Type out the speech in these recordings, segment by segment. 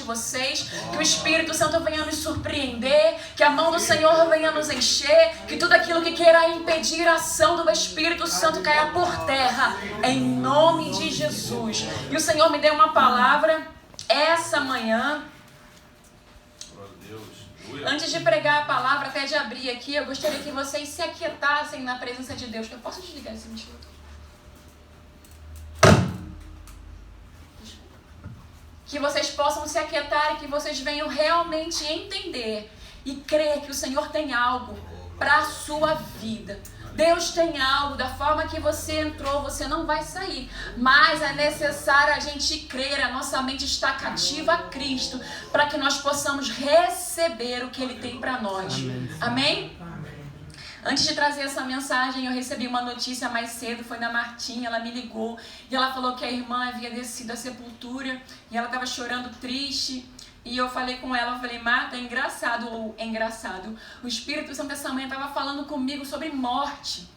de vocês, que o Espírito Santo venha nos surpreender, que a mão do Senhor venha nos encher, que tudo aquilo que queira impedir a ação do Espírito Santo caia por terra, em nome de Jesus. E o Senhor me deu uma palavra essa manhã. Antes de pregar a palavra, até de abrir aqui, eu gostaria que vocês se aquietassem na presença de Deus. Eu posso desligar esse ventilador? Que vocês possam se aquietar e que vocês venham realmente entender e crer que o Senhor tem algo para a sua vida. Deus tem algo, da forma que você entrou, você não vai sair. Mas é necessário a gente crer, a nossa mente está cativa a Cristo, para que nós possamos receber o que Ele tem para nós. Amém? Antes de trazer essa mensagem, eu recebi uma notícia mais cedo, foi da Martinha, ela me ligou e ela falou que a irmã havia descido à sepultura e ela estava chorando triste. E eu falei com ela, eu falei, Marta, é engraçado, o Espírito Santo essa manhã estava falando comigo sobre morte.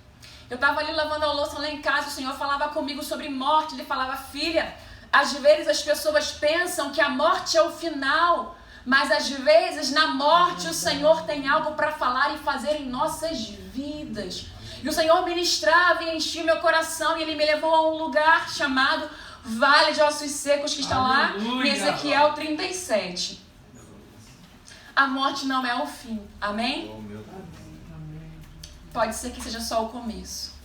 Eu estava ali lavando a louça lá em casa, o Senhor falava comigo sobre morte, Ele falava, filha, às vezes as pessoas pensam que a morte é o final, mas às vezes na morte o Senhor tem algo para falar e fazer em nossas vidas. E o Senhor ministrava e enchia meu coração e Ele me levou a um lugar chamado Vale de Ossos Secos, que está lá em Ezequiel 37. A morte não é o fim. Amém? Pode ser que seja só o começo.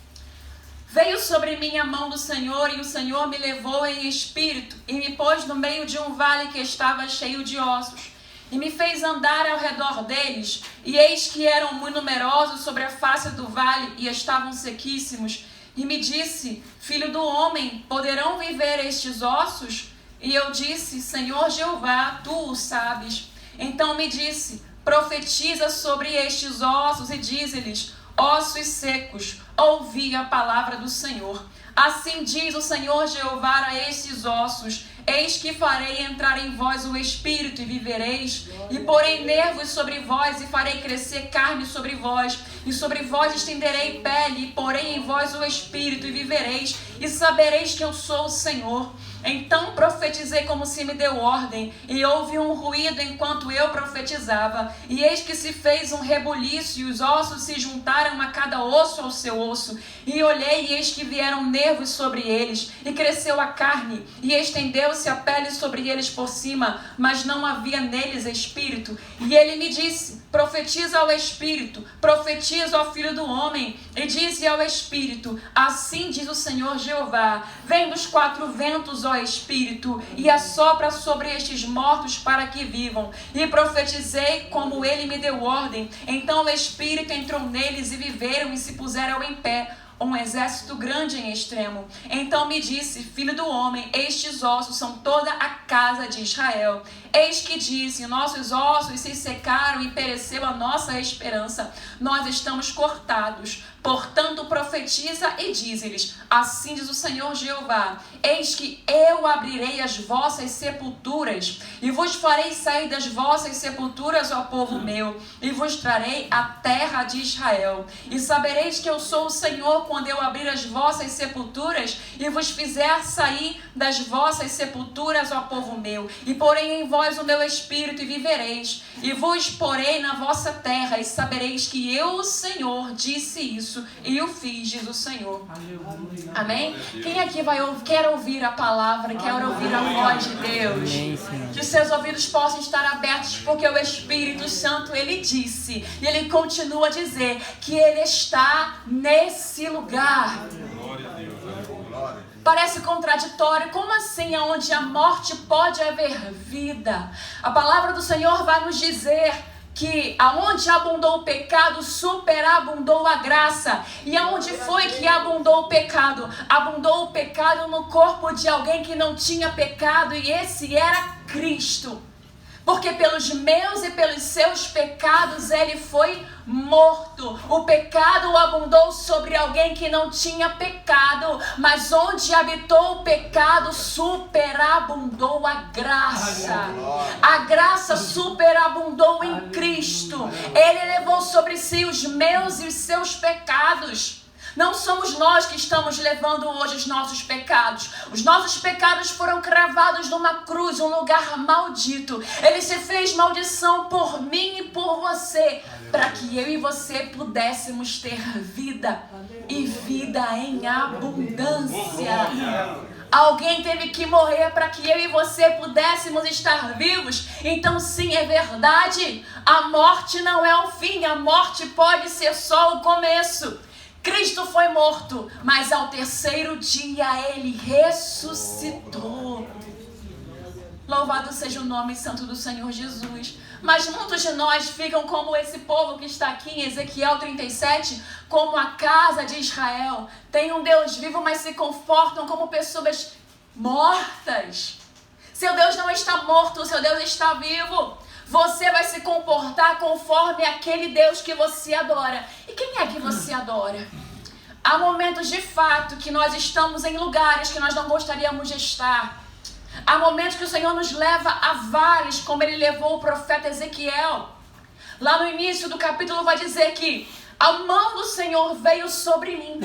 Veio sobre mim a mão do Senhor, e o Senhor me levou em espírito e me pôs no meio de um vale que estava cheio de ossos, e me fez andar ao redor deles, e eis que eram muito numerosos sobre a face do vale, e estavam sequíssimos. E me disse, filho do homem, poderão viver estes ossos? E eu disse, Senhor Jeová, tu o sabes. Então me disse, profetiza sobre estes ossos e dize-lhes, ossos secos, ouvi a palavra do Senhor. Assim diz o Senhor Jeová a estes ossos, eis que farei entrar em vós o Espírito e vivereis, e porei nervos sobre vós e farei crescer carne sobre vós, e sobre vós estenderei pele, e porei em vós o Espírito e vivereis, e sabereis que eu sou o Senhor. Então profetizei como se me deu ordem, e houve um ruído enquanto eu profetizava, e eis que se fez um rebuliço, e os ossos se juntaram a cada osso ao seu osso, e olhei, e eis que vieram nervos sobre eles, e cresceu a carne, e estendeu-se a pele sobre eles por cima, mas não havia neles espírito. E ele me disse, profetiza ao Espírito, profetiza ao Filho do Homem, e dize ao Espírito, assim diz o Senhor Jeová, vem dos quatro ventos, ó Espírito, e assopra sobre estes mortos para que vivam. E profetizei como ele me deu ordem. Então o Espírito entrou neles e viveram e se puseram em pé, um exército grande em extremo. Então me disse, filho do homem, estes ossos são toda a casa de Israel. Eis que disse, nossos ossos se secaram e pereceu a nossa esperança. Nós estamos cortados. Portanto, profetiza e dize-lhes, assim diz o Senhor Jeová, eis que eu abrirei as vossas sepulturas, e vos farei sair das vossas sepulturas, ó povo meu, e vos trarei a terra de Israel. E sabereis que eu sou o Senhor quando eu abrir as vossas sepulturas, e vos fizer sair das vossas sepulturas, ó povo meu, e porei em vós o meu espírito, e vivereis, e vos porei na vossa terra, e sabereis que eu, o Senhor, disse isso, e o fiz, diz o Senhor. Aleluia. Amém? Quem aqui quer ouvir a palavra, quer ouvir a voz de Deus? Que os seus ouvidos possam estar abertos, porque o Espírito Santo, Ele disse, e Ele continua a dizer, que Ele está nesse lugar. Parece contraditório, como assim? Aonde a morte pode haver vida? A palavra do Senhor vai nos dizer que aonde abundou o pecado, superabundou a graça. E aonde foi que abundou o pecado? Abundou o pecado no corpo de alguém que não tinha pecado, e esse era Cristo. Porque pelos meus e pelos seus pecados ele foi morto. O pecado abundou sobre alguém que não tinha pecado, mas onde habitou o pecado, superabundou a graça. A graça superabundou em Cristo. Ele levou sobre si os meus e os seus pecados. Não somos nós que estamos levando hoje os nossos pecados. Os nossos pecados foram cravados numa cruz, um lugar maldito. Ele se fez maldição por mim e por você, para que eu e você pudéssemos ter vida e vida em abundância. Alguém teve que morrer para que eu e você pudéssemos estar vivos. Então sim, é verdade. A morte não é o fim. A morte pode ser só o começo. Cristo foi morto, mas ao terceiro dia Ele ressuscitou. Louvado seja o nome santo do Senhor Jesus. Mas muitos de nós ficam como esse povo que está aqui em Ezequiel 37, como a casa de Israel. Tem um Deus vivo, mas se confortam como pessoas mortas. Seu Deus não está morto, seu Deus está vivo. Você vai se comportar conforme aquele Deus que você adora. E quem é que você adora? Há momentos de fato que nós estamos em lugares que nós não gostaríamos de estar. Há momentos que o Senhor nos leva a vales, como Ele levou o profeta Ezequiel. Lá no início do capítulo vai dizer que a mão do Senhor veio sobre mim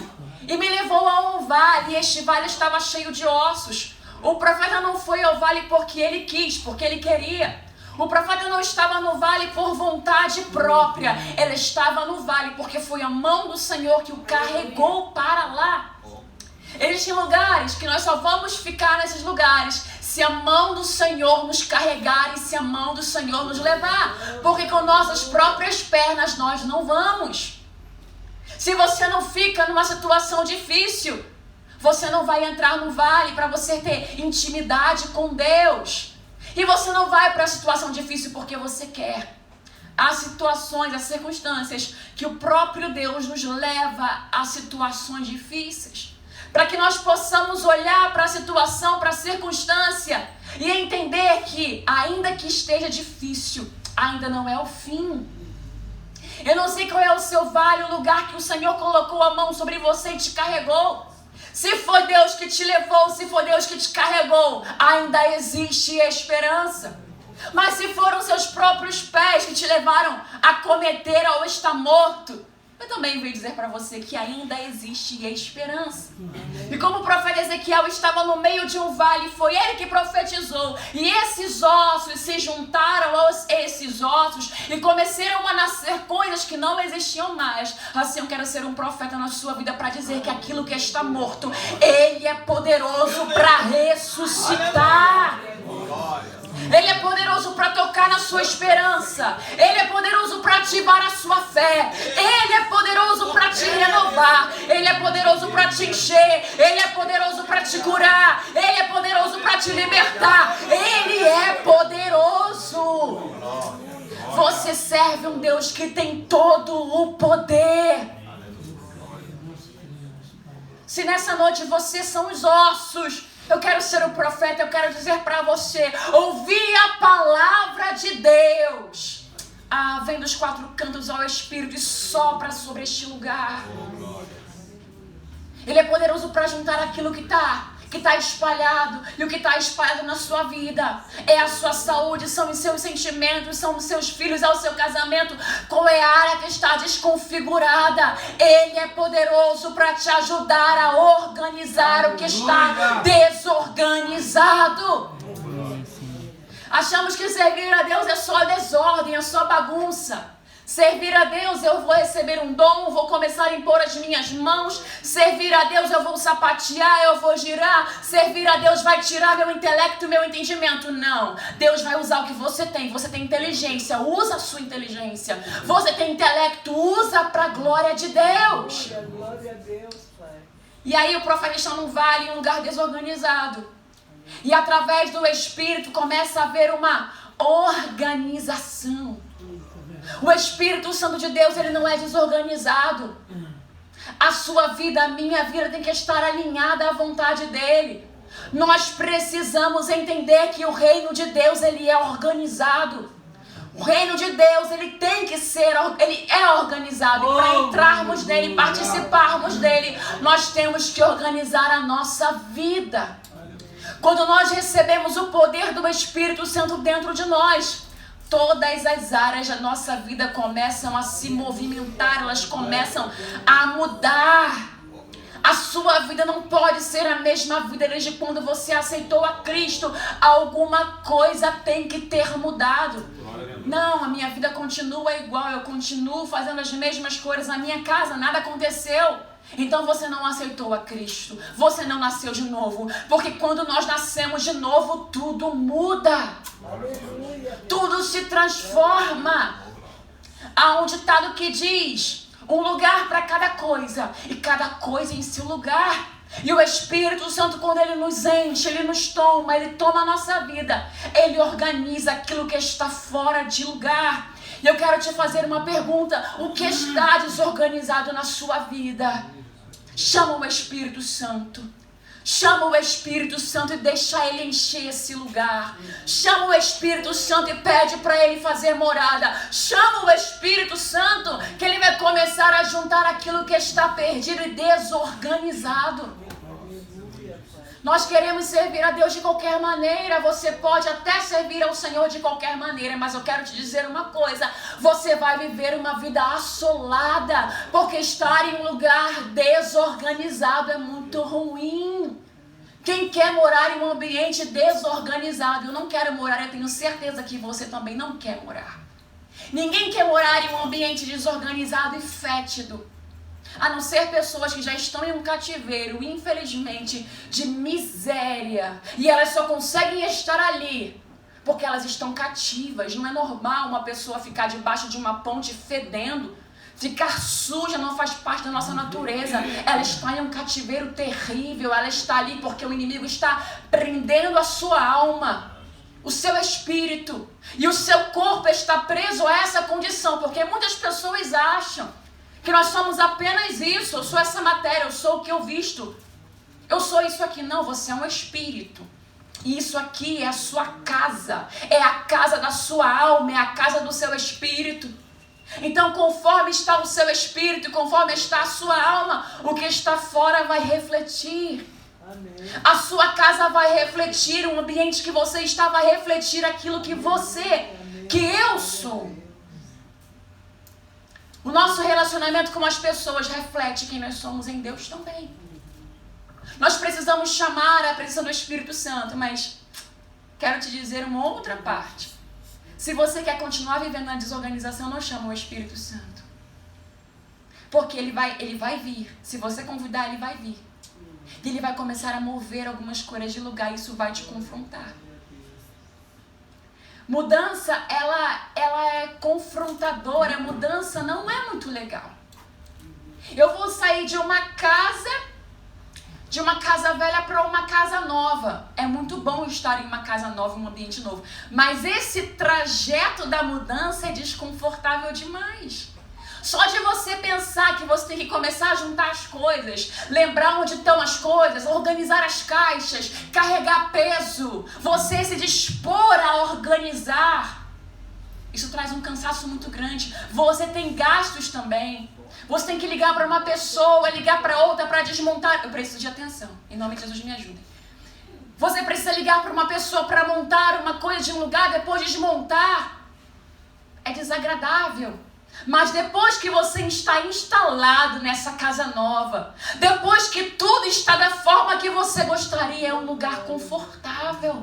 e me levou a um vale, e este vale estava cheio de ossos. O profeta não foi ao vale porque ele quis, porque ele queria. O profeta não estava no vale por vontade própria. Ele estava no vale porque foi a mão do Senhor que o carregou para lá. Existem lugares que nós só vamos ficar nesses lugares se a mão do Senhor nos carregar e se a mão do Senhor nos levar. Porque com nossas próprias pernas nós não vamos. Se você não fica numa situação difícil, você não vai entrar no vale para você ter intimidade com Deus. E você não vai para a situação difícil porque você quer. Há situações, há circunstâncias que o próprio Deus nos leva a situações difíceis, para que nós possamos olhar para a situação, para a circunstância e entender que, ainda que esteja difícil, ainda não é o fim. Eu não sei qual é o seu vale, o lugar que o Senhor colocou a mão sobre você e te carregou. Se foi Deus que te levou, se foi Deus que te carregou, ainda existe esperança. Mas se foram seus próprios pés que te levaram a cometer ou estar morto, eu também vim dizer para você que ainda existe esperança. E como o profeta Ezequiel estava no meio de um vale, foi ele que profetizou. E esses ossos se juntaram a esses ossos e começaram a nascer coisas que não existiam mais. Assim eu quero ser um profeta na sua vida para dizer que aquilo que está morto, Ele é poderoso para ressuscitar. Ele é poderoso para tocar na sua esperança. Ele é poderoso para ativar a sua fé. Ele é poderoso para te renovar. Ele é poderoso para te encher. Ele é poderoso para te curar. Ele é poderoso para te libertar. Ele é poderoso. Você serve um Deus que tem todo o poder. Se nessa noite vocês são os ossos, eu quero ser um profeta, eu quero dizer para você, ouvir a palavra de Deus. Vem dos quatro cantos ao Espírito e sopra sobre este lugar. Ele é poderoso para juntar aquilo que está espalhado. E o que está espalhado na sua vida é a sua saúde, são os seus sentimentos, são os seus filhos, é o seu casamento. Qual é a área que está desconfigurada? Ele é poderoso para te ajudar a organizar o que está desorganizado. Achamos que servir a Deus é só desordem, é só bagunça. Servir a Deus, eu vou receber um dom, vou começar a impor as minhas mãos. Servir a Deus, eu vou sapatear, eu vou girar. Servir a Deus vai tirar meu intelecto, meu entendimento. Não, Deus vai usar o que você tem. Você tem inteligência, usa a sua inteligência. Você tem intelecto, usa para a glória de Deus. Glória a Deus, Pai. E aí o profeta está num vale, em um lugar desorganizado. E através do Espírito começa a haver uma organização. O Espírito Santo de Deus, ele não é desorganizado. A sua vida, a minha vida tem que estar alinhada à vontade dele. Nós precisamos entender que o reino de Deus, ele é organizado. O reino de Deus, ele tem que ser, ele é organizado. E para entrarmos nele, participarmos dele, nós temos que organizar a nossa vida. Quando nós recebemos o poder do Espírito Santo dentro de nós, todas as áreas da nossa vida começam a se movimentar, elas começam a mudar. A sua vida não pode ser a mesma vida desde quando você aceitou a Cristo. Alguma coisa tem que ter mudado. Não, a minha vida continua igual, eu continuo fazendo as mesmas coisas na minha casa, nada aconteceu. Então você não aceitou a Cristo, você não nasceu de novo, porque quando nós nascemos de novo, tudo muda. Tudo se transforma. Há um ditado que diz: um lugar para cada coisa, e cada coisa em seu lugar. E o Espírito Santo, quando Ele nos enche, Ele nos toma, Ele toma a nossa vida, Ele organiza aquilo que está fora de lugar. E eu quero te fazer uma pergunta: o que está desorganizado na sua vida? Chama o Espírito Santo. Chama o Espírito Santo e deixa Ele encher esse lugar. Chama o Espírito Santo e pede para Ele fazer morada. Chama o Espírito Santo, que Ele vai começar a juntar aquilo que está perdido e desorganizado. Nós queremos servir a Deus de qualquer maneira. Você pode até servir ao Senhor de qualquer maneira, mas eu quero te dizer uma coisa: você vai viver uma vida assolada, porque estar em um lugar desorganizado é muito ruim. Quem quer morar em um ambiente desorganizado? Eu não quero morar, eu tenho certeza que você também não quer morar. Ninguém quer morar em um ambiente desorganizado e fétido. A não ser pessoas que já estão em um cativeiro, infelizmente, de miséria. E elas só conseguem estar ali porque elas estão cativas. Não é normal uma pessoa ficar debaixo de uma ponte fedendo. Ficar suja não faz parte da nossa natureza. Ela está em um cativeiro terrível. Ela está ali porque o inimigo está prendendo a sua alma, o seu espírito. E o seu corpo está preso a essa condição. Porque muitas pessoas acham que nós somos apenas isso. Eu sou essa matéria, eu sou o que eu visto, eu sou isso aqui. Não, você é um espírito. E isso aqui é a sua casa. É a casa da sua alma, é a casa do seu espírito. Então, conforme está o seu espírito, conforme está a sua alma, o que está fora vai refletir. Amém. A sua casa vai refletir, o ambiente que você está vai refletir aquilo que você, que eu sou. O nosso relacionamento com as pessoas reflete quem nós somos em Deus também. Nós precisamos chamar a presença do Espírito Santo, mas quero te dizer uma outra parte. Se você quer continuar vivendo na desorganização, não chama o Espírito Santo. Porque ele vai vir. Se você convidar, ele vai vir. E ele vai começar a mover algumas coisas de lugar e isso vai te confrontar. Mudança, ela é confrontadora. Mudança não é muito legal. Eu vou sair de uma casa velha para uma casa nova. É muito bom estar em uma casa nova, em um ambiente novo. Mas esse trajeto da mudança é desconfortável demais. Só de você pensar que você tem que começar a juntar as coisas, lembrar onde estão as coisas, organizar as caixas, carregar peso, você se dispor a organizar, isso traz um cansaço muito grande. Você tem gastos também. Você tem que ligar para uma pessoa, ligar para outra para desmontar. Eu preciso de atenção. Em nome de Jesus, me ajudem. Você precisa ligar para uma pessoa para montar uma coisa de um lugar, depois desmontar. É desagradável. Mas depois que você está instalado nessa casa nova, depois que tudo está da forma que você gostaria, é um lugar confortável.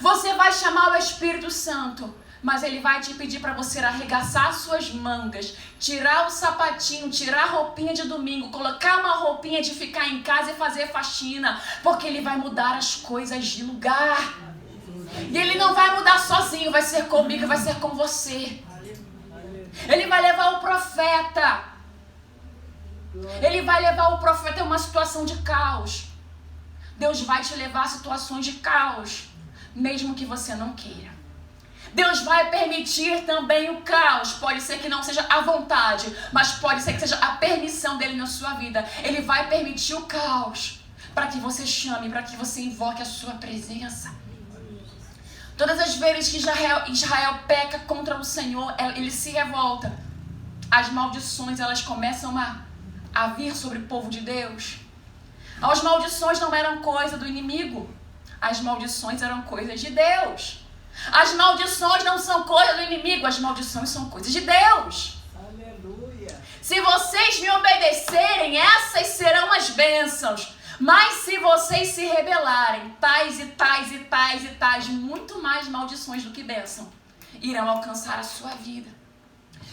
Você vai chamar o Espírito Santo, mas ele vai te pedir para você arregaçar suas mangas, tirar o sapatinho, tirar a roupinha de domingo, colocar uma roupinha de ficar em casa e fazer faxina, porque ele vai mudar as coisas de lugar. E ele não vai mudar sozinho, vai ser comigo, vai ser com você. Ele vai levar o profeta. Ele vai levar o profeta a uma situação de caos. Deus vai te levar a situações de caos, mesmo que você não queira. Deus vai permitir também o caos. Pode ser que não seja a vontade, mas pode ser que seja a permissão dele na sua vida. Ele vai permitir o caos para que você chame, para que você invoque a sua presença. Todas as vezes que Israel peca contra o Senhor, ele se revolta. As maldições, elas começam a vir sobre o povo de Deus. As maldições não eram coisa do inimigo. As maldições eram coisas de Deus. As maldições não são coisa do inimigo. As maldições são coisas de Deus. Aleluia. Se vocês me obedecerem, essas serão as bênçãos. Mas se vocês se rebelarem, tais e tais e tais e tais, muito mais maldições do que bênção, irão alcançar a sua vida.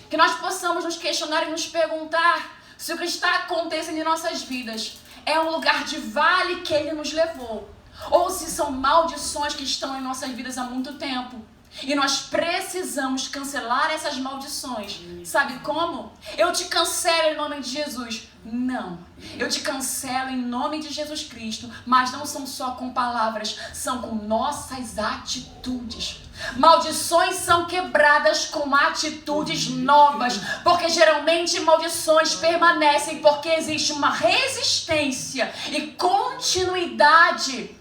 Que nós possamos nos questionar e nos perguntar se o que está acontecendo em nossas vidas é um lugar de vale que Ele nos levou, ou se são maldições que estão em nossas vidas há muito tempo. E nós precisamos cancelar essas maldições. Sabe como? Eu te cancelo em nome de Jesus. Não. Eu te cancelo em nome de Jesus Cristo. Mas não são só com palavras, são com nossas atitudes. Maldições são quebradas com atitudes novas. Porque geralmente maldições permanecem porque existe uma resistência e continuidade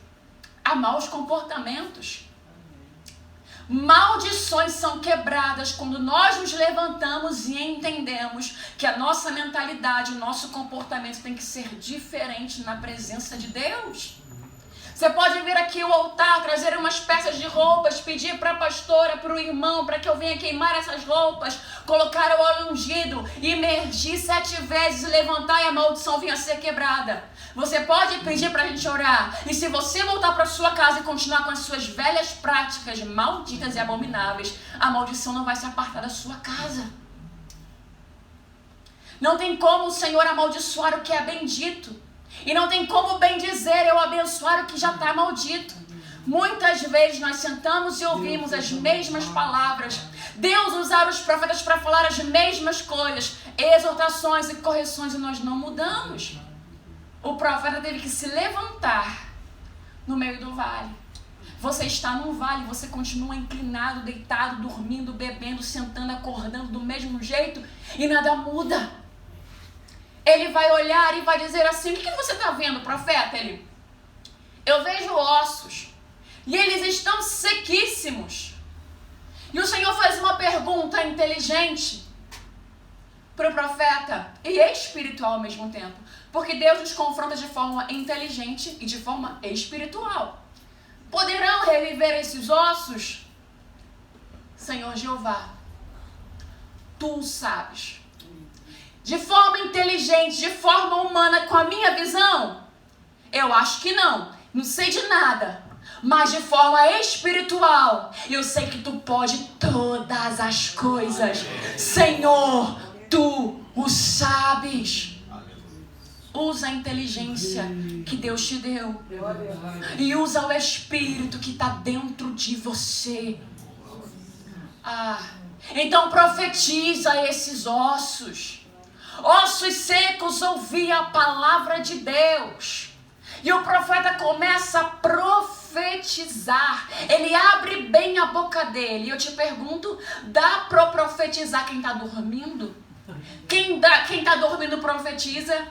a maus comportamentos. Maldições são quebradas quando nós nos levantamos e entendemos que a nossa mentalidade, o nosso comportamento tem que ser diferente na presença de Deus. Você pode vir aqui ao altar, trazer umas peças de roupas, pedir para a pastora, para o irmão, para que eu venha queimar essas roupas, colocar o óleo ungido, imergir 7 vezes e levantar e a maldição vinha a ser quebrada. Você pode pedir para a gente orar. E se você voltar para sua casa e continuar com as suas velhas práticas malditas e abomináveis, a maldição não vai se apartar da sua casa. Não tem como o Senhor amaldiçoar o que é bendito. E não tem como bem dizer eu abençoar o que já está maldito. Muitas vezes nós sentamos e ouvimos as mesmas palavras. Deus usar os profetas para falar as mesmas coisas, exortações e correções, e nós não mudamos. O profeta teve que se levantar no meio do vale. Você está num vale, você continua inclinado, deitado, dormindo, bebendo, sentando, acordando do mesmo jeito e nada muda. Ele vai olhar e vai dizer assim: o que você está vendo, profeta? Eu vejo ossos e eles estão sequíssimos. E o Senhor faz uma pergunta inteligente para o profeta e espiritual ao mesmo tempo. Porque Deus nos confronta de forma inteligente e de forma espiritual. Poderão reviver esses ossos? Senhor Jeová, Tu sabes. De forma inteligente, de forma humana, com a minha visão? Eu acho que não. Não sei de nada. Mas de forma espiritual, eu sei que Tu pode todas as coisas. Senhor, Tu o sabes. Usa a inteligência que Deus te deu. E usa o Espírito que está dentro de você. Então profetiza esses ossos. Ossos secos, ouvi a palavra de Deus. E o profeta começa a profetizar. Ele abre bem a boca dele. E eu te pergunto, dá para profetizar quem está dormindo? Quem está dormindo profetiza?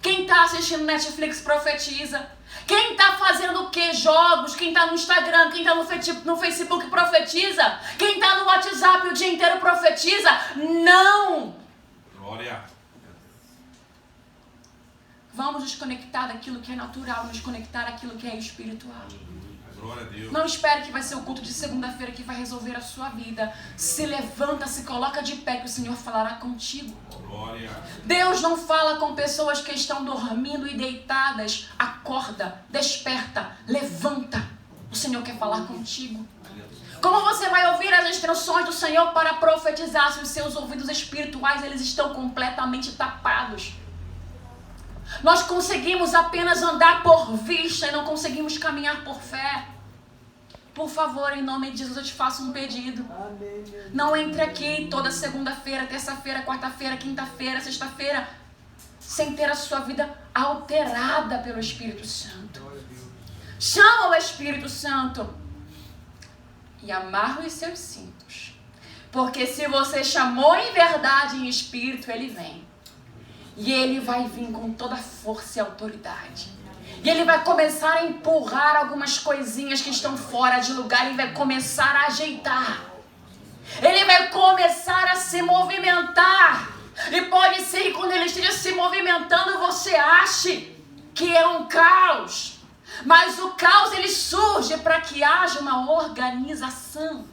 Quem está assistindo Netflix profetiza? Quem está fazendo o quê? Jogos? Quem está no Instagram? Quem está no Facebook profetiza? Quem está no WhatsApp o dia inteiro profetiza? Não! Glória! Vamos nos conectar daquilo que é natural, nos conectar àquilo que é espiritual. Glória a Deus. Não espere que vai ser o culto de segunda-feira que vai resolver a sua vida. Se levanta, se coloca de pé que o Senhor falará contigo. Glória. Deus não fala com pessoas que estão dormindo e deitadas. Acorda, desperta, levanta. O Senhor quer falar contigo. Como você vai ouvir as instruções do Senhor para profetizar se os seus ouvidos espirituais eles estão completamente tapados? Nós conseguimos apenas andar por vista e não conseguimos caminhar por fé. Por favor, em nome de Jesus, eu te faço um pedido. Não entre aqui toda segunda-feira, terça-feira, quarta-feira, quinta-feira, sexta-feira, sem ter a sua vida alterada pelo Espírito Santo. Chama o Espírito Santo e amarra os seus cintos. Porque se você chamou em verdade e em espírito, Ele vem. E Ele vai vir com toda a força e autoridade. E Ele vai começar a empurrar algumas coisinhas que estão fora de lugar. Ele vai começar a ajeitar. Ele vai começar a se movimentar. E pode ser que quando Ele esteja se movimentando, você ache que é um caos. Mas o caos ele surge para que haja uma organização.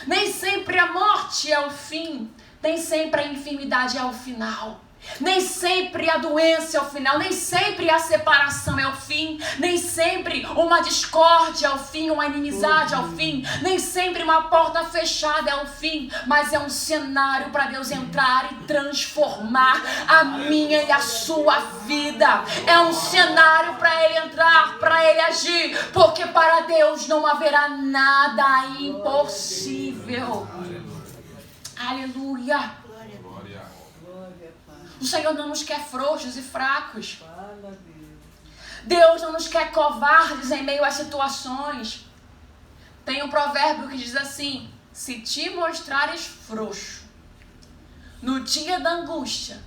Nem sempre a morte é o fim. Nem sempre a enfermidade é o final. Nem sempre a doença é o final, nem sempre a separação é o fim, nem sempre uma discórdia é o fim, uma inimizade é o fim, nem sempre uma porta fechada é o fim, mas é um cenário para Deus entrar e transformar a minha e a sua vida. É um cenário para Ele entrar, para Ele agir, porque para Deus não haverá nada impossível. Aleluia. O Senhor não nos quer frouxos e fracos. Deus não nos quer covardes em meio às situações. Tem um provérbio que diz assim: se te mostrares frouxo no dia da angústia,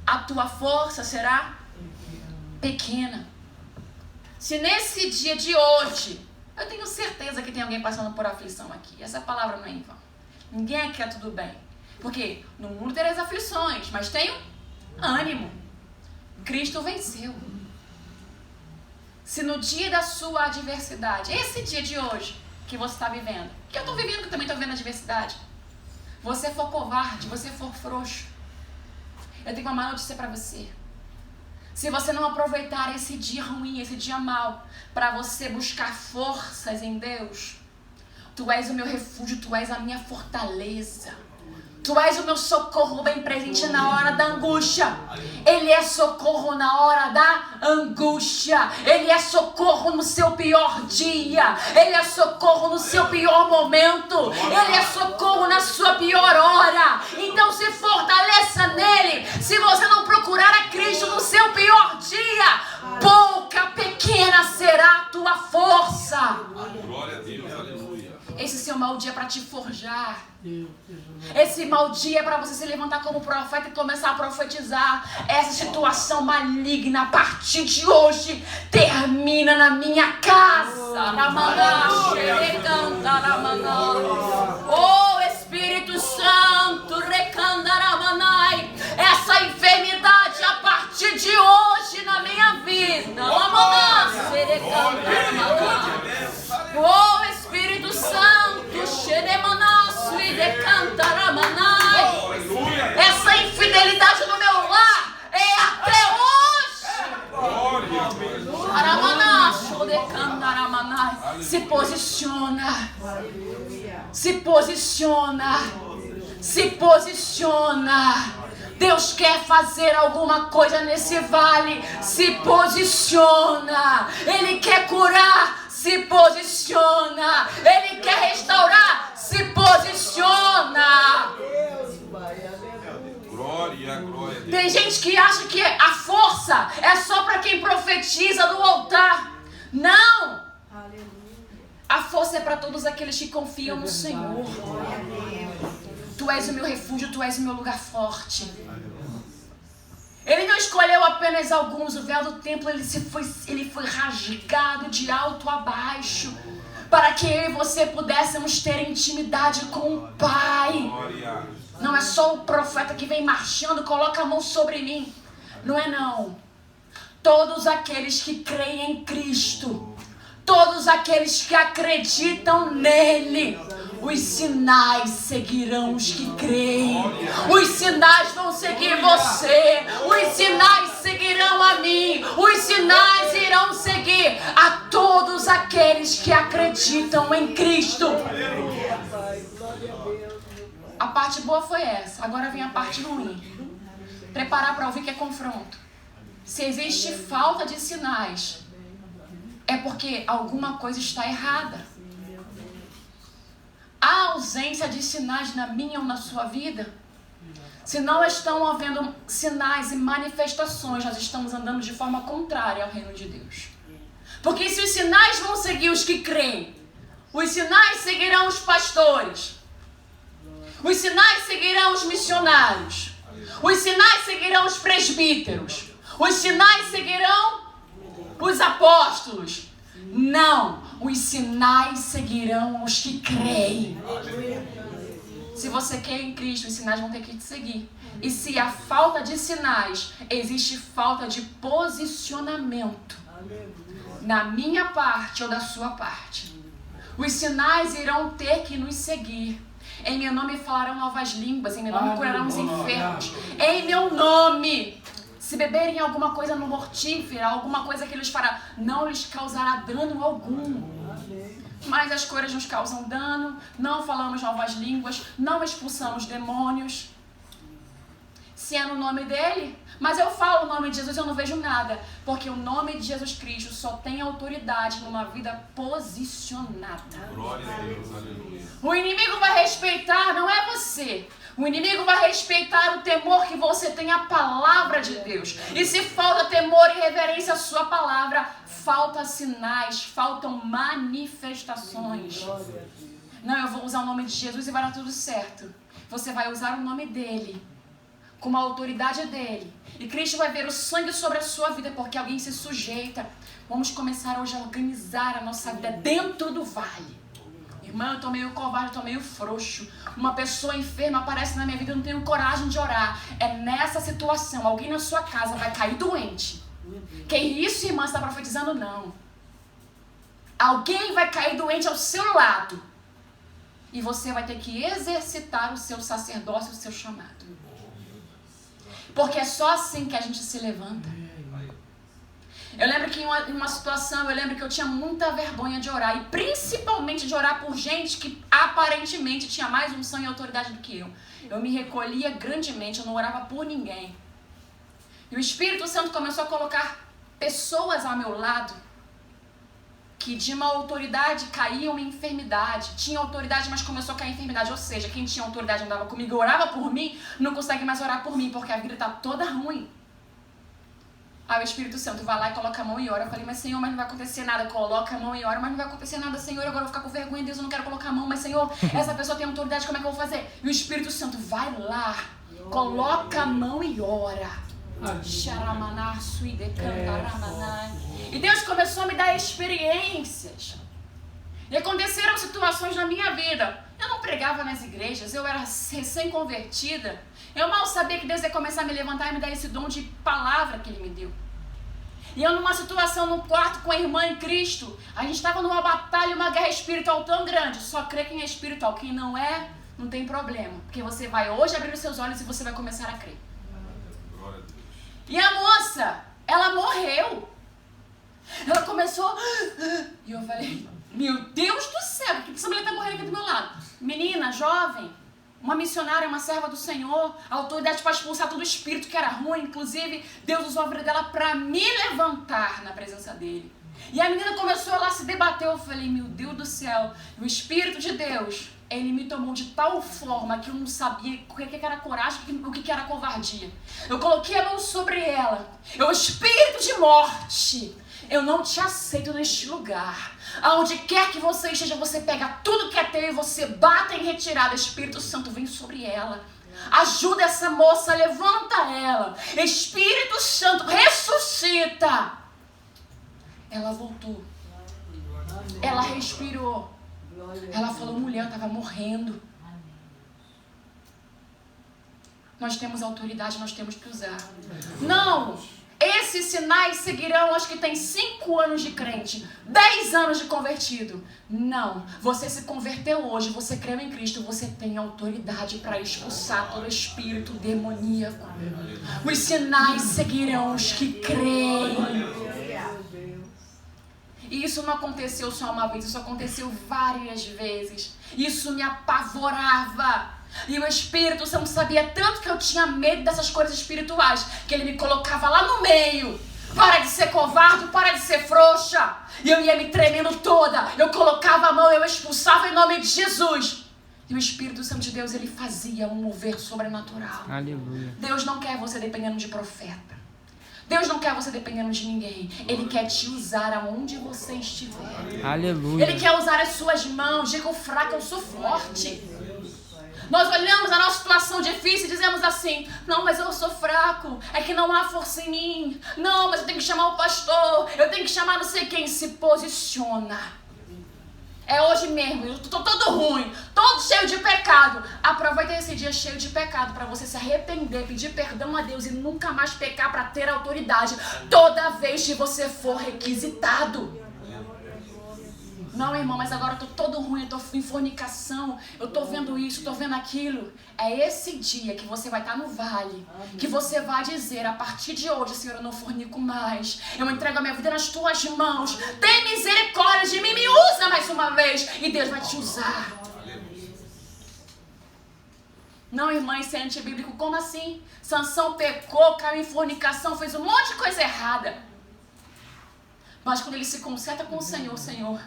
a tua força será pequena. Se nesse dia de hoje, eu tenho certeza que tem alguém passando por aflição aqui. Essa palavra não é em vão. Ninguém aqui quer tudo bem. Porque no mundo tereis aflições, mas tenham ânimo. Cristo venceu. Se no dia da sua adversidade, esse dia de hoje que você está vivendo, que eu estou vivendo, que eu também estou vivendo a adversidade, você for covarde, você for frouxo, eu tenho uma má notícia para você. Se você não aproveitar esse dia ruim, esse dia mau, para você buscar forças em Deus, tu és o meu refúgio, tu és a minha fortaleza. Tu és o meu socorro bem presente na hora da angústia. Ele é socorro na hora da angústia. Ele é socorro no seu pior dia. Ele é socorro no seu pior momento. Ele é socorro na sua pior hora. Então se fortaleça nele. Se você não procurar a Cristo no seu pior dia, pouca, pequena será a tua força. Glória a Deus, aleluia. Esse seu mau dia é para te forjar. Esse mau dia é para você se levantar como profeta e começar a profetizar. Essa situação maligna a partir de hoje termina na minha casa. Oh Espírito Santo, essa enfermidade a partir de hoje na minha vida. Oh Espírito Santo, essa infidelidade no meu lar é até hoje. Se posiciona. Se posiciona. Se posiciona. Deus quer fazer alguma coisa nesse vale. Se posiciona. Ele quer curar. Se posiciona. Ele quer restaurar. Se posiciona. Glória, glória a Deus. Tem gente que acha que a força é só para quem profetiza no altar. Não. A força é para todos aqueles que confiam no Senhor. Tu és o meu refúgio, tu és o meu lugar forte. Ele não escolheu apenas alguns. O véu do templo ele foi rasgado de alto a baixo, para que eu e você pudéssemos ter intimidade com o Pai. Não é só o profeta que vem marchando, coloca a mão sobre mim. Não é não. Todos aqueles que creem em Cristo, todos aqueles que acreditam nele, os sinais seguirão os que creem. Os sinais vão seguir você. Os sinais seguirão a mim. Os sinais irão seguir a todos aqueles que acreditam em Cristo. A parte boa foi essa. Agora vem a parte ruim. Preparar para ouvir que é confronto. Se existe falta de sinais, é porque alguma coisa está errada. Há ausência de sinais na minha ou na sua vida? Se não estão havendo sinais e manifestações, nós estamos andando de forma contrária ao reino de Deus. Porque se os sinais vão seguir os que creem, os sinais seguirão os pastores, os sinais seguirão os missionários, os sinais seguirão os presbíteros, os sinais seguirão os apóstolos. Não, os sinais seguirão os que creem. Se você quer em Cristo, os sinais vão ter que te seguir. E se há falta de sinais, existe falta de posicionamento na minha parte ou da sua parte. Os sinais irão ter que nos seguir. Em meu nome falarão novas línguas, em meu nome curarão os enfermos. Em meu nome, se beberem alguma coisa no mortífera, alguma coisa que lhes fará, não lhes causará dano algum. Mas as curas nos causam dano, não falamos novas línguas, não expulsamos demônios. Se é no nome dele, mas eu falo o nome de Jesus, eu não vejo nada, porque o nome de Jesus Cristo só tem autoridade numa vida posicionada. Glória a Deus, aleluia. O inimigo vai respeitar, não é você. O inimigo vai respeitar o temor que você tem à palavra de Deus. E se falta temor e reverência à sua palavra, faltam sinais, faltam manifestações. Não, eu vou usar o nome de Jesus e vai dar tudo certo. Você vai usar o nome dele, com a autoridade dele. E Cristo vai ver o sangue sobre a sua vida, porque alguém se sujeita. Vamos começar hoje a organizar a nossa vida dentro do vale. Irmã, eu tô meio covarde, eu tô meio frouxo. Uma pessoa enferma aparece na minha vida, eu não tenho coragem de orar. É nessa situação, alguém na sua casa vai cair doente. Que isso, irmã, você está profetizando? Não. Alguém vai cair doente ao seu lado. E você vai ter que exercitar o seu sacerdócio, o seu chamado. Porque é só assim que a gente se levanta. Eu lembro que em uma situação, eu lembro que eu tinha muita vergonha de orar. E principalmente de orar por gente que aparentemente tinha mais unção e autoridade do que eu. Eu me recolhia grandemente, eu não orava por ninguém. E o Espírito Santo começou a colocar pessoas ao meu lado que de uma autoridade caíam em enfermidade. Tinha autoridade, mas começou a cair em enfermidade. Ou seja, quem tinha autoridade andava comigo, orava por mim, não consegue mais orar por mim, porque a vida está toda ruim. Aí o Espírito Santo vai lá e coloca a mão e ora. Eu falei, mas Senhor, mas não vai acontecer nada. Coloca a mão e ora, mas não vai acontecer nada, Senhor. Agora eu vou ficar com vergonha, Deus, eu não quero colocar a mão. Mas Senhor, essa pessoa tem autoridade, como é que eu vou fazer? E o Espírito Santo vai lá, coloca a mão e ora. E Deus começou a me dar experiências. E aconteceram situações na minha vida. Eu não pregava nas igrejas, eu era recém-convertida. Eu mal sabia que Deus ia começar a me levantar e me dar esse dom de palavra que Ele me deu. E eu numa situação, num quarto com a irmã em Cristo, a gente estava numa batalha, uma guerra espiritual tão grande. Só crê quem é espiritual, quem não é, não tem problema. Porque você vai hoje abrir os seus olhos e você vai começar a crer. E a moça, ela morreu. Ela começou... E eu falei, meu Deus do céu, que essa mulher está morrendo aqui do meu lado? Menina, jovem, uma missionária, uma serva do Senhor, a autoridade para expulsar todo o espírito que era ruim. Inclusive, Deus usou a vida dela para me levantar na presença dele. E a menina começou, ela se debateu. Eu falei, meu Deus do céu, o Espírito de Deus, ele me tomou de tal forma que eu não sabia o que era coragem e o que era covardia. Eu coloquei a mão sobre ela. Eu, espírito de morte, eu não te aceito neste lugar. Aonde quer que você esteja, você pega tudo que é teu e você bate em retirada. Espírito Santo vem sobre ela. Ajuda essa moça, levanta ela. Espírito Santo, ressuscita. Ela voltou. Ela respirou. Ela falou, mulher, eu estava morrendo. Nós temos autoridade, nós temos que usar. Não! Esses sinais seguirão os que têm 5 anos de crente, 10 anos de convertido. Não, você se converteu hoje, você creu em Cristo, você tem autoridade para expulsar todo espírito demoníaco. Os sinais seguirão os que creem. E isso não aconteceu só uma vez, isso aconteceu várias vezes. Isso me apavorava. E o Espírito Santo sabia tanto que eu tinha medo dessas coisas espirituais, que ele me colocava lá no meio. Para de ser covarde, para de ser frouxa. E eu ia me tremendo toda. Eu colocava a mão, eu expulsava em nome de Jesus. E o Espírito Santo de Deus, ele fazia um mover sobrenatural. Aleluia. Deus não quer você dependendo de profeta. Deus não quer você dependendo de ninguém. Ele quer te usar aonde você estiver. Aleluia. Ele quer usar as suas mãos. Diga o fraco, eu sou forte. Nós olhamos a nossa situação difícil e dizemos assim, não, mas eu sou fraco, é que não há força em mim. Não, mas eu tenho que chamar o pastor, eu tenho que chamar não sei quem. Se posiciona. É hoje mesmo, eu tô todo ruim, todo cheio de pecado. Aproveita esse dia cheio de pecado para você se arrepender, pedir perdão a Deus e nunca mais pecar para ter autoridade toda vez que você for requisitado. Não, irmão, mas agora eu tô todo ruim, eu tô em fornicação, eu tô vendo isso, eu tô vendo aquilo. É esse dia que você vai estar no vale, que você vai dizer, a partir de hoje, Senhor, eu não fornico mais. Eu entrego a minha vida nas tuas mãos. Tem misericórdia de mim, me usa mais uma vez. E Deus vai te usar. Não, irmã, isso é antibíblico. Como assim? Sansão pecou, caiu em fornicação, fez um monte de coisa errada. Mas quando ele se conserta com o Senhor, Senhor,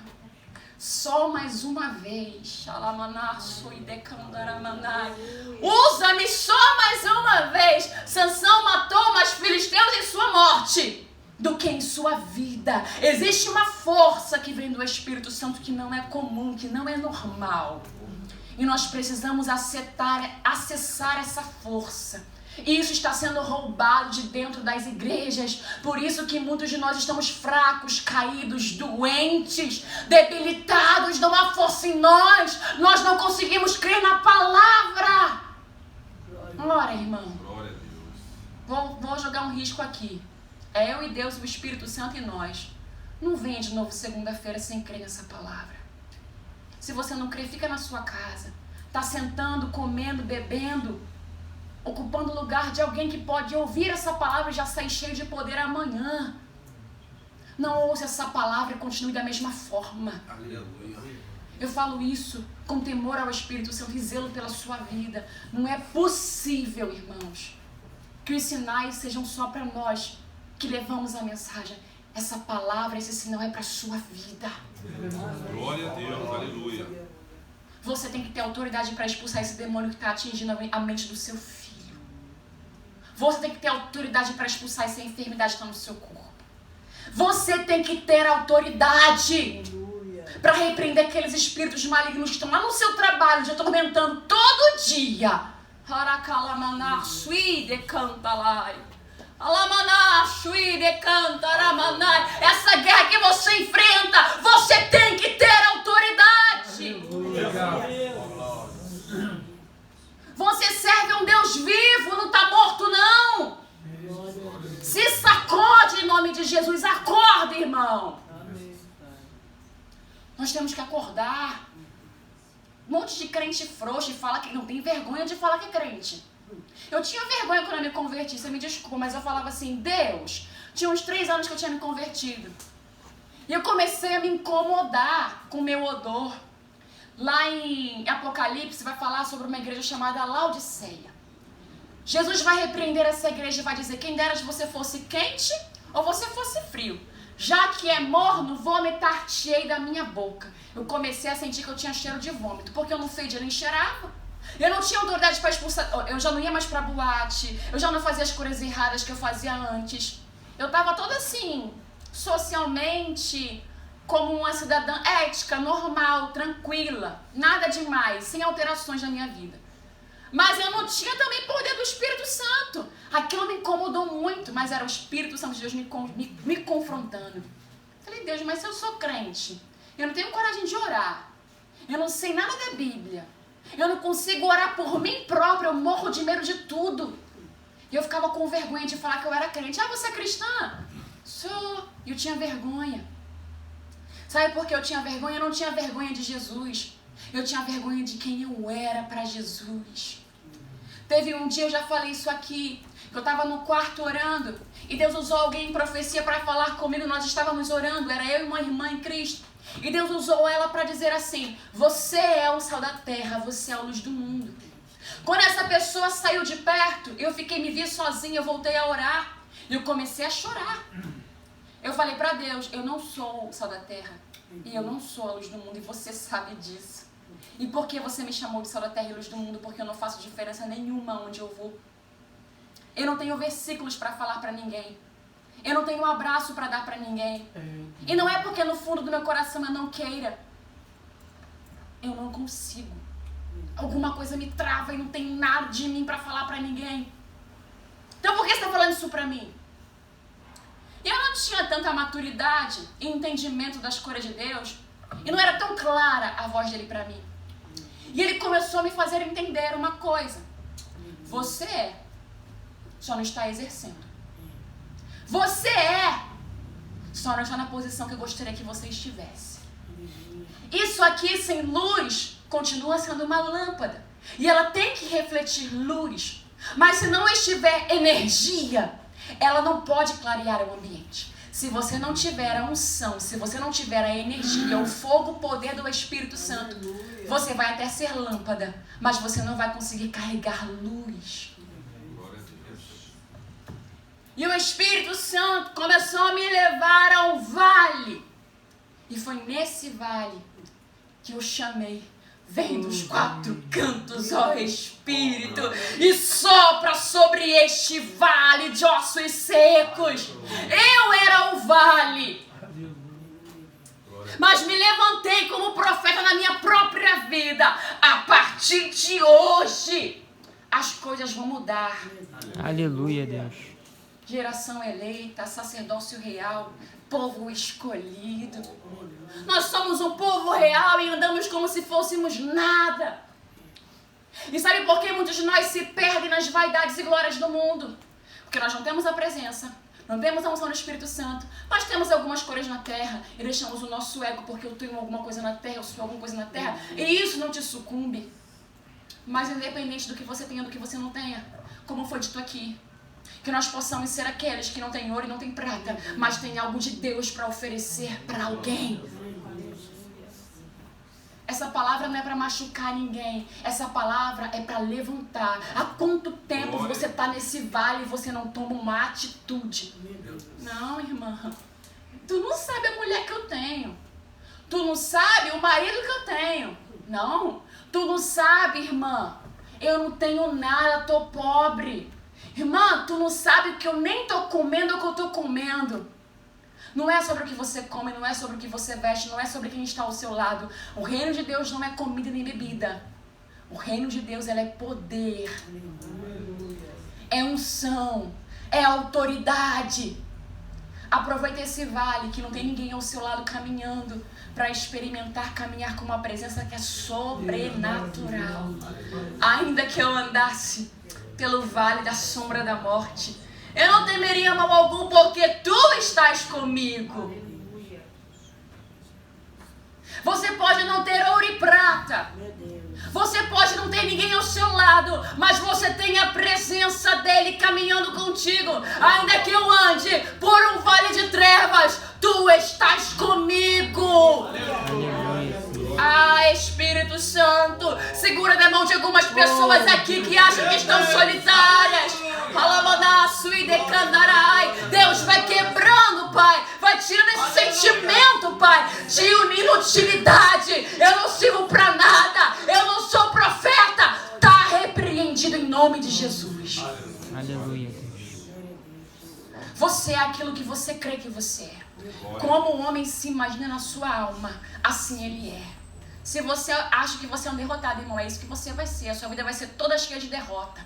só mais uma vez, usa-me só mais uma vez. Sansão matou mais filisteus em sua morte do que em sua vida. Existe uma força que vem do Espírito Santo que não é comum, que não é normal. E nós precisamos acessar essa força. E isso está sendo roubado de dentro das igrejas. Por isso que muitos de nós estamos fracos, caídos, doentes, debilitados. Não há força em nós. Nós não conseguimos crer na palavra. Glória, irmão. Glória a Deus. Vou jogar um risco aqui. É eu e Deus, o Espírito Santo e nós. Não venha de novo segunda-feira sem crer nessa palavra. Se você não crê, fica na sua casa. Está sentando, comendo, bebendo, ocupando o lugar de alguém que pode ouvir essa palavra e já sair cheio de poder amanhã. Não ouça essa palavra e continue da mesma forma. Aleluia. Eu falo isso com temor ao Espírito Santo e zelo pela sua vida. Não é possível, irmãos, que os sinais sejam só para nós que levamos a mensagem. Essa palavra, esse sinal é para a sua vida. Glória a Deus, aleluia. Você tem que ter autoridade para expulsar esse demônio que está atingindo a mente do seu filho. Você tem que ter autoridade para expulsar essa enfermidade que está no seu corpo. Você tem que ter autoridade para repreender aqueles espíritos malignos que estão lá no seu trabalho, te atormentando todo dia. Essa guerra que você enfrenta, você tem que ter autoridade. Você serve a um Deus vivo, não está morto não. Se sacode em nome de Jesus, acorda, irmão. Nós temos que acordar. Um monte de crente frouxo e fala que não tem vergonha de falar que é crente. Eu tinha vergonha quando eu me converti, você me desculpa, mas eu falava assim, Deus, tinha uns 3 anos que eu tinha me convertido. E eu comecei a me incomodar com o meu odor. Lá em Apocalipse vai falar sobre uma igreja chamada Laodiceia. Jesus vai repreender essa igreja e vai dizer, quem dera se você fosse quente ou você fosse frio. Já que é morno, vomitar-te-ei da minha boca. Eu comecei a sentir que eu tinha cheiro de vômito, porque eu não fedia nem cheirava. Eu não tinha autoridade para expulsar, eu já não ia mais pra boate, eu já não fazia as coisas erradas que eu fazia antes. Eu tava toda assim, socialmente, como uma cidadã ética, normal, tranquila, nada demais, sem alterações na minha vida. Mas eu não tinha também poder do Espírito Santo. Aquilo me incomodou muito, mas era o Espírito Santo de Deus me confrontando. Falei, Deus, mas se eu sou crente, eu não tenho coragem de orar, eu não sei nada da Bíblia, eu não consigo orar por mim própria, eu morro de medo de tudo. E eu ficava com vergonha de falar que eu era crente. Ah, você é cristã? Sou. E eu tinha vergonha. Sabe por que eu tinha vergonha? Eu não tinha vergonha de Jesus. Eu tinha vergonha de quem eu era para Jesus. Teve um dia, eu já falei isso aqui, que eu estava no quarto orando e Deus usou alguém em profecia para falar comigo. Nós estávamos orando, era eu e uma irmã em Cristo. E Deus usou ela para dizer assim, você é o sal da terra, você é a luz do mundo. Quando essa pessoa saiu de perto, eu me vi sozinha, eu voltei a orar e eu comecei a chorar. Eu falei para Deus, eu não sou o sal da terra e eu não sou a luz do mundo e você sabe disso. E por que você me chamou de sal da terra e luz do mundo? Porque eu não faço diferença nenhuma onde eu vou. Eu não tenho versículos para falar para ninguém. Eu não tenho um abraço para dar para ninguém. E não é porque no fundo do meu coração eu não queira. Eu não consigo. Alguma coisa me trava e não tem nada de mim para falar para ninguém. Então por que você está falando isso para mim? Eu não tinha tanta maturidade e entendimento das coisas de Deus. E não era tão clara a voz dele para mim. E ele começou a me fazer entender uma coisa. Você só não está exercendo. Você só não está na posição que eu gostaria que você estivesse. Isso aqui sem luz continua sendo uma lâmpada. E ela tem que refletir luz. Mas se não estiver energia, ela não pode clarear o ambiente. Se você não tiver a unção, se você não tiver a energia, o fogo, o poder do Espírito Santo, você vai até ser lâmpada, mas você não vai conseguir carregar luz. E o Espírito Santo começou a me levar a um vale. E foi nesse vale que eu chamei: vem dos quatro cantos, ó Espírito, e sopra sobre este vale de ossos secos. Eu era o vale, mas me levantei como profeta na minha própria vida. A partir de hoje, as coisas vão mudar. Aleluia, Deus. Geração eleita, sacerdócio real, povo escolhido. Nós somos um povo real e andamos como se fôssemos nada. E sabe por que muitos de nós se perdem nas vaidades e glórias do mundo? Porque nós não temos a presença, não temos a unção do Espírito Santo. Nós temos algumas coisas na terra e deixamos o nosso ego porque eu tenho alguma coisa na terra, eu sou alguma coisa na terra. E isso não te sucumbe. Mas independente do que você tenha, do que você não tenha, como foi dito aqui, que nós possamos ser aqueles que não têm ouro e não têm prata, mas têm algo de Deus para oferecer para alguém. Essa palavra não é para machucar ninguém. Essa palavra é para levantar. Há quanto tempo você está nesse vale e você não toma uma atitude? Não, irmã. Tu não sabe a mulher que eu tenho. Tu não sabe o marido que eu tenho. Não. Tu não sabe, irmã. Eu não tenho nada, tô pobre. Irmã, tu não sabe que eu nem tô comendo o que eu tô comendo. Não é sobre o que você come, não é sobre o que você veste, não é sobre quem está ao seu lado. O reino de Deus não é comida nem bebida. O reino de Deus, ela é poder. É unção. É autoridade. Aproveita esse vale que não tem ninguém ao seu lado caminhando para experimentar caminhar com uma presença que é sobrenatural. Ainda que eu andasse pelo vale da sombra da morte, eu não temeria mal algum, porque tu estás comigo. Você pode não ter ouro e prata, você pode não ter ninguém ao seu lado, mas você tem a presença dele caminhando contigo. Ainda que eu ande por um vale de trevas, tu estás comigo. Ah, Espírito Santo, segura na mão de algumas pessoas aqui que acham que estão solitárias. Deus vai quebrando, Pai, vai tirando esse sentimento, Pai, de inutilidade. Eu não sirvo pra nada, eu não sou profeta. Tá repreendido em nome de Jesus. Aleluia. Você é aquilo que você crê que você é. Como o homem se imagina na sua alma, assim ele é. Se você acha que você é um derrotado, irmão, é isso que você vai ser. A sua vida vai ser toda cheia de derrota.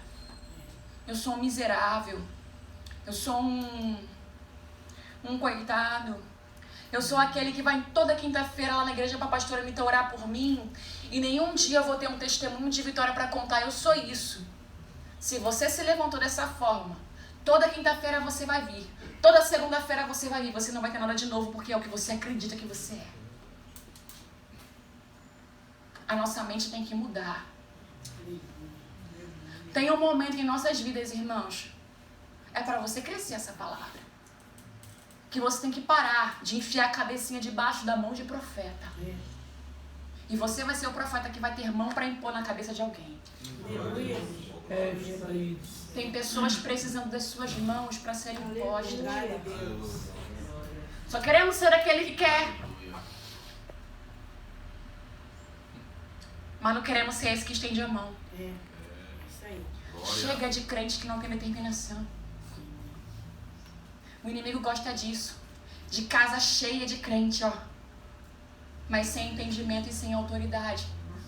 Eu sou um miserável. Eu sou um coitado. Eu sou aquele que vai toda quinta-feira lá na igreja para a pastora Mita orar por mim. E nenhum dia eu vou ter um testemunho de vitória para contar. Eu sou isso. Se você se levantou dessa forma, toda quinta-feira você vai vir. Toda segunda-feira você vai vir. Você não vai ter nada de novo porque é o que você acredita que você é. A nossa mente tem que mudar. Tem um momento em nossas vidas, irmãos, é para você crescer essa palavra. Que você tem que parar de enfiar a cabecinha debaixo da mão de profeta. E você vai ser o profeta que vai ter mão para impor na cabeça de alguém. Tem pessoas precisando das suas mãos para serem impostas. Só queremos ser aquele que quer. Mas não queremos ser esse que estende a mão. Chega de crente que não tem determinação. O inimigo gosta disso. De casa cheia de crente, ó. Mas sem entendimento e sem autoridade.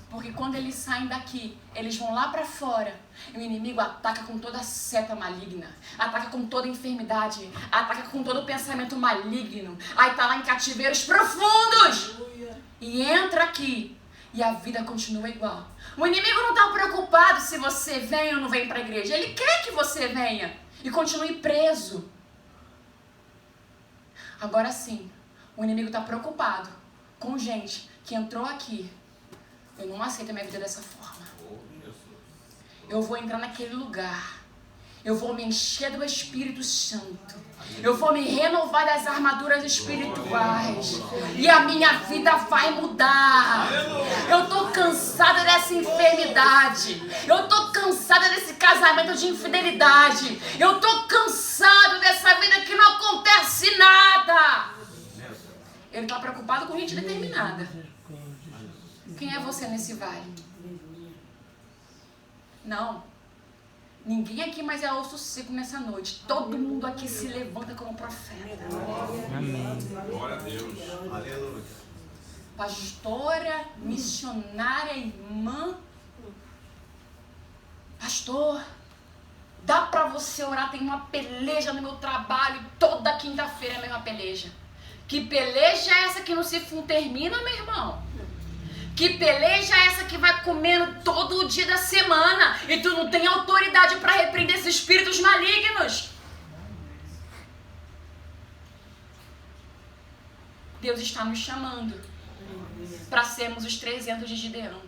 Porque quando eles saem daqui, eles vão lá pra fora. E o inimigo ataca com toda seta maligna. Ataca com toda enfermidade. Ataca com todo pensamento maligno. Aí tá lá em cativeiros profundos. E entra aqui. E a vida continua igual. O inimigo não está preocupado se você vem ou não vem para a igreja. Ele quer que você venha e continue preso. Agora sim, o inimigo está preocupado com gente que entrou aqui. Eu não aceito a minha vida dessa forma. Eu vou entrar naquele lugar. Eu vou me encher do Espírito Santo. Eu vou me renovar das armaduras espirituais. E a minha vida vai mudar. Eu tô cansada dessa enfermidade. Eu tô cansada desse casamento de infidelidade. Eu tô cansado dessa vida que não acontece nada. Ele tá preocupado com gente determinada. Quem é você nesse vale? Não. Ninguém aqui mais é osso seco nessa noite. Todo mundo aqui se levanta como profeta. Amém. Glória a Deus. Aleluia. Pastora, missionária, irmã. Pastor, dá pra você orar? Tem uma peleja no meu trabalho. Toda quinta-feira é a mesma peleja. Que peleja é essa que não se termina, meu irmão? Que peleja é essa que vai comendo todo o dia da semana e tu não tem autoridade para repreender esses espíritos malignos? Deus está nos chamando para sermos os 300 de Gideão.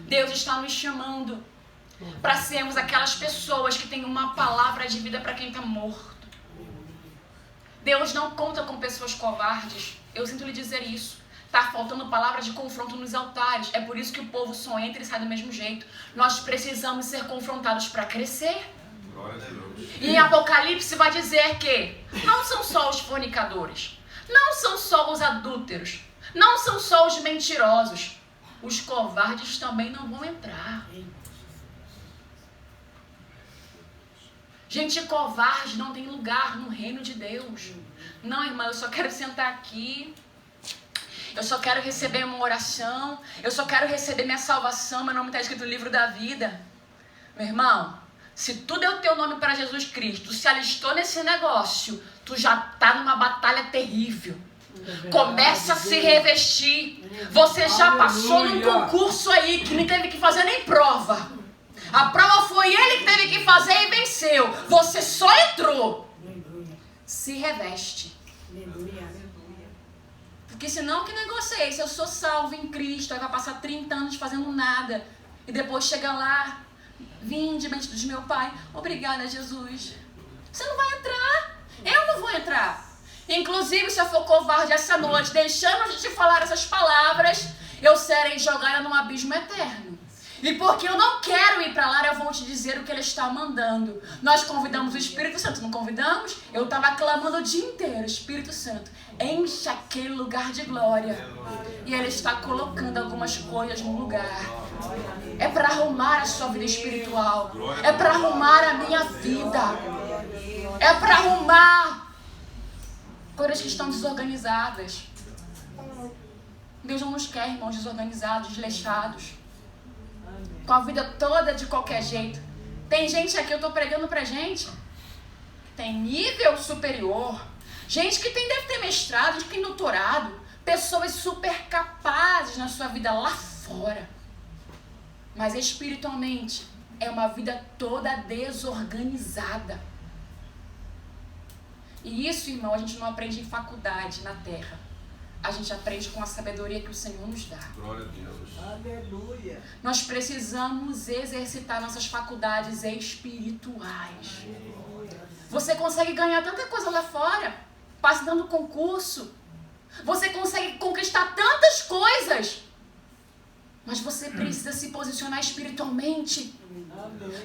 Deus está nos chamando para sermos aquelas pessoas que têm uma palavra de vida para quem está morto. Deus não conta com pessoas covardes. Eu sinto lhe dizer isso. Está faltando palavra de confronto nos altares. É por isso que o povo só entra e sai do mesmo jeito. Nós precisamos ser confrontados para crescer. Glória a Deus. E em Apocalipse vai dizer que não são só os fornicadores, não são só os adúlteros, não são só os mentirosos. Os covardes também não vão entrar. Gente covarde não tem lugar no reino de Deus. Não, irmã, eu só quero sentar aqui. Eu só quero receber uma oração. Eu só quero receber minha salvação. Meu nome está escrito no livro da vida. Meu irmão, se tu deu teu nome para Jesus Cristo, se alistou nesse negócio, tu já está numa batalha terrível. Começa a se revestir. Você já passou num concurso aí que nem teve que fazer nem prova. A prova foi ele que teve que fazer e venceu. Você só entrou. Se reveste. Porque senão, que negócio é esse? Eu sou salvo em Cristo, aí vai passar 30 anos fazendo nada. E depois chega lá, vinde, bendito de meu Pai. Obrigada, Jesus. Você não vai entrar. Eu não vou entrar. Inclusive, se eu for covarde essa noite, deixando de te falar essas palavras, eu serei jogada num abismo eterno. E porque eu não quero ir para lá, eu vou te dizer o que Ele está mandando. Nós convidamos o Espírito Santo, não convidamos? Eu estava clamando o dia inteiro, Espírito Santo, enche aquele lugar de glória. E Ele está colocando algumas coisas no lugar. É para arrumar a sua vida espiritual. É para arrumar a minha vida. É para arrumar coisas que estão desorganizadas. Deus não nos quer, irmãos, desorganizados, desleixados, com a vida toda de qualquer jeito. Tem gente aqui, eu estou pregando pra gente, tem nível superior, gente que deve ter mestrado, gente que tem doutorado, pessoas super capazes na sua vida lá fora. Mas espiritualmente é uma vida toda desorganizada. E isso, irmão, a gente não aprende em faculdade na terra. A gente aprende com a sabedoria que o Senhor nos dá. Glória a Deus. Aleluia. Nós precisamos exercitar nossas faculdades espirituais. Você consegue ganhar tanta coisa lá fora, passando concurso. Você consegue conquistar tantas coisas. Mas você precisa se posicionar espiritualmente.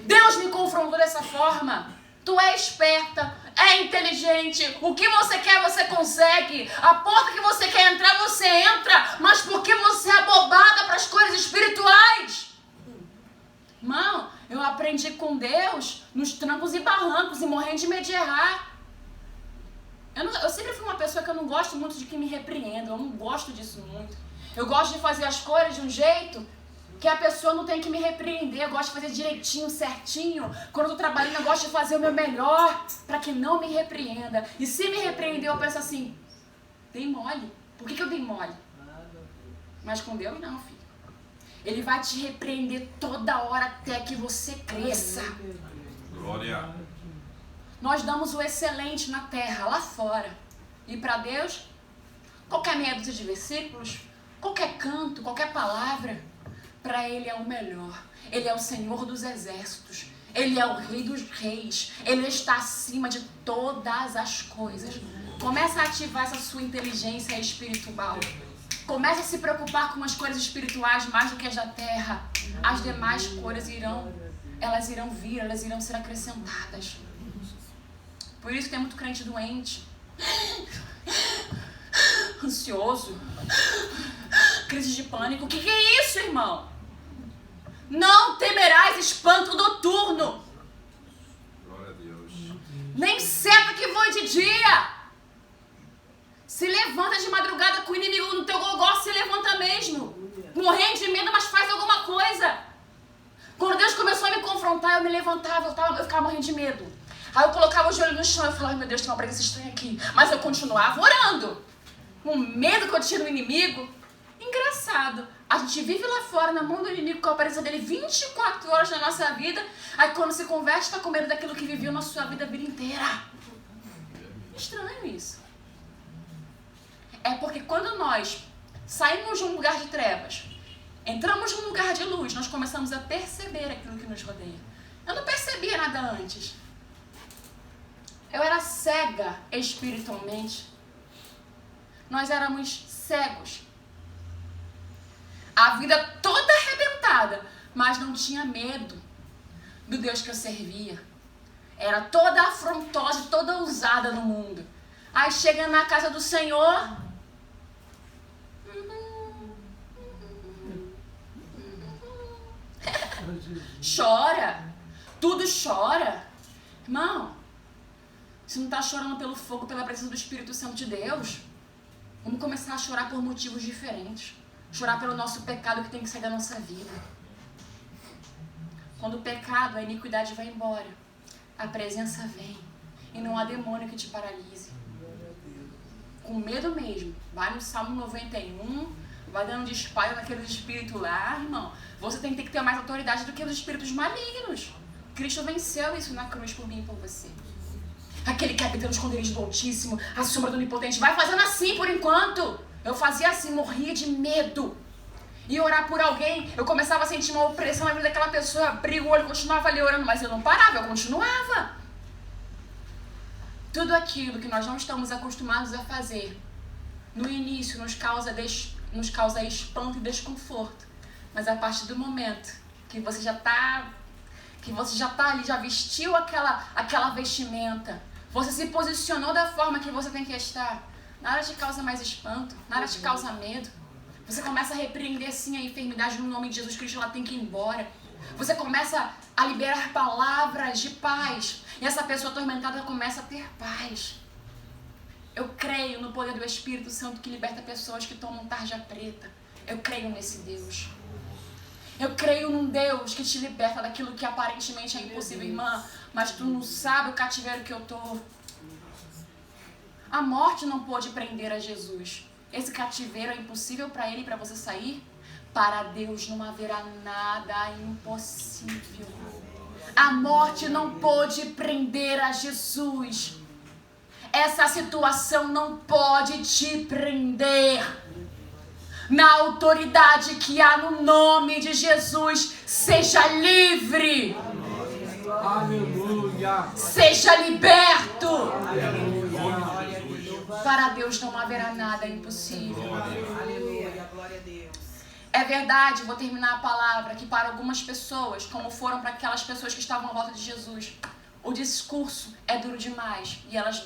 Deus me confrontou dessa forma. Tu é esperta, é inteligente, o que você quer você consegue, a porta que você quer entrar você entra, mas porque você é abobada para as coisas espirituais? Irmão, eu aprendi com Deus nos trancos e barrancos e morrendo de medo de errar. Eu sempre fui uma pessoa que eu não gosto muito de que me repreendam, eu não gosto disso muito. Eu gosto de fazer as coisas de um jeito que a pessoa não tem que me repreender. Eu gosto de fazer direitinho, certinho. Quando eu tô trabalhando, eu gosto de fazer o meu melhor para que não me repreenda. E se me repreender, eu penso assim, dei mole. Por que eu dei mole? Mas com Deus não, filho. Ele vai te repreender toda hora até que você cresça. Glória. Nós damos o excelente na terra, lá fora. E para Deus, qualquer meia dúzia de versículos, qualquer canto, qualquer palavra. Para Ele é o melhor. Ele é o Senhor dos exércitos. Ele é o Rei dos reis. Ele está acima de todas as coisas. Começa a ativar essa sua inteligência espiritual. Comece a se preocupar com as coisas espirituais mais do que as da terra. As demais coisas irão vir, elas irão ser acrescentadas. Por isso tem muito crente doente, ansioso, crise de pânico. O que é isso, irmão? Não temerás espanto noturno. Glória a Deus. Nem seta que voe de dia. Se levanta de madrugada com o inimigo no teu gogó, se levanta mesmo. Morrendo de medo, mas faz alguma coisa. Quando Deus começou a me confrontar, eu me levantava, eu ficava morrendo de medo. Aí eu colocava o joelho no chão e falava, meu Deus, tem uma presença estranha aqui. Mas eu continuava orando. Com medo que eu tinha do inimigo. Engraçado. A gente vive lá fora, na mão do inimigo, com a presença dele 24 horas na nossa vida. Aí quando se converte, está com medo daquilo que viveu na sua vida a vida inteira. Estranho isso. É porque quando nós saímos de um lugar de trevas, entramos num lugar de luz, nós começamos a perceber aquilo que nos rodeia. Eu não percebia nada antes. Eu era cega espiritualmente. Nós éramos cegos. A vida toda arrebentada, mas não tinha medo do Deus que eu servia. Era toda afrontosa, toda ousada no mundo. Aí chega na casa do Senhor... chora, tudo chora. Irmão, se não está chorando pelo fogo, pela presença do Espírito Santo de Deus, vamos começar a chorar por motivos diferentes. Chorar pelo nosso pecado que tem que sair da nossa vida. Quando o pecado, a iniquidade vai embora, a presença vem e não há demônio que te paralise. Com medo mesmo, vai no Salmo 91, vai dando disparo naqueles espíritos lá, irmão. Você tem que ter mais autoridade do que os espíritos malignos. Cristo venceu isso na cruz por mim e por você. Aquele que habita no esconderijo do Altíssimo, a sombra do Onipotente, vai fazendo assim por enquanto. Eu fazia assim, morria de medo. E orar por alguém, eu começava a sentir uma opressão na vida daquela pessoa, abri o olho, continuava ali orando, mas eu não parava, eu continuava. Tudo aquilo que nós não estamos acostumados a fazer, no início nos causa espanto e desconforto. Mas a partir do momento que você já está ali, já vestiu aquela vestimenta, você se posicionou da forma que você tem que estar, nada te causa mais espanto, nada te causa medo. Você começa a repreender sim a enfermidade no nome de Jesus Cristo, ela tem que ir embora. Você começa a liberar palavras de paz. E essa pessoa atormentada começa a ter paz. Eu creio no poder do Espírito Santo que liberta pessoas que tomam tarja preta. Eu creio nesse Deus. Eu creio num Deus que te liberta daquilo que aparentemente é impossível, irmã. Mas tu não sabe o cativeiro que eu tô. A morte não pôde prender a Jesus. Esse cativeiro é impossível para ele e para você sair? Para Deus não haverá nada impossível. A morte não pôde prender a Jesus. Essa situação não pode te prender. Na autoridade que há no nome de Jesus, seja livre. Aleluia. Seja liberto. Aleluia. Para Deus não haverá nada impossível. Aleluia, glória a Deus. É verdade, vou terminar a palavra, que para algumas pessoas, como foram para aquelas pessoas que estavam à volta de Jesus, o discurso é duro demais e elas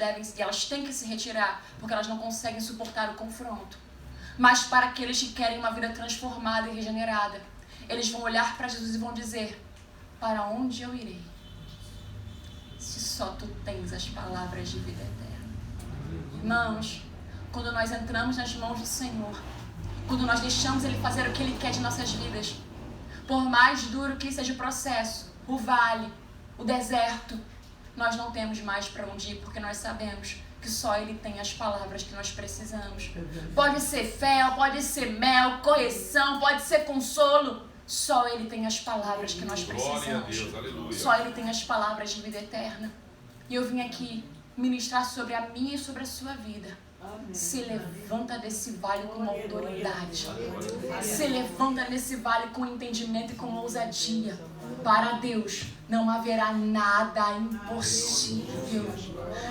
têm que se retirar, porque elas não conseguem suportar o confronto. Mas para aqueles que querem uma vida transformada e regenerada, eles vão olhar para Jesus e vão dizer: para onde eu irei, se só tu tens as palavras de vida eterna? Irmãos, quando nós entramos nas mãos do Senhor, quando nós deixamos Ele fazer o que Ele quer de nossas vidas, por mais duro que seja o processo, o vale, o deserto, nós não temos mais para onde ir, porque nós sabemos que só Ele tem as palavras que nós precisamos. Pode ser fel, pode ser mel, correção, pode ser consolo. Só Ele tem as palavras que nós precisamos. Glória a Deus, aleluia. Só Ele tem as palavras de vida eterna. E eu vim aqui ministrar sobre a minha e sobre a sua vida. Se levanta desse vale com autoridade. Se levanta nesse vale com entendimento e com ousadia. Para Deus não haverá nada impossível.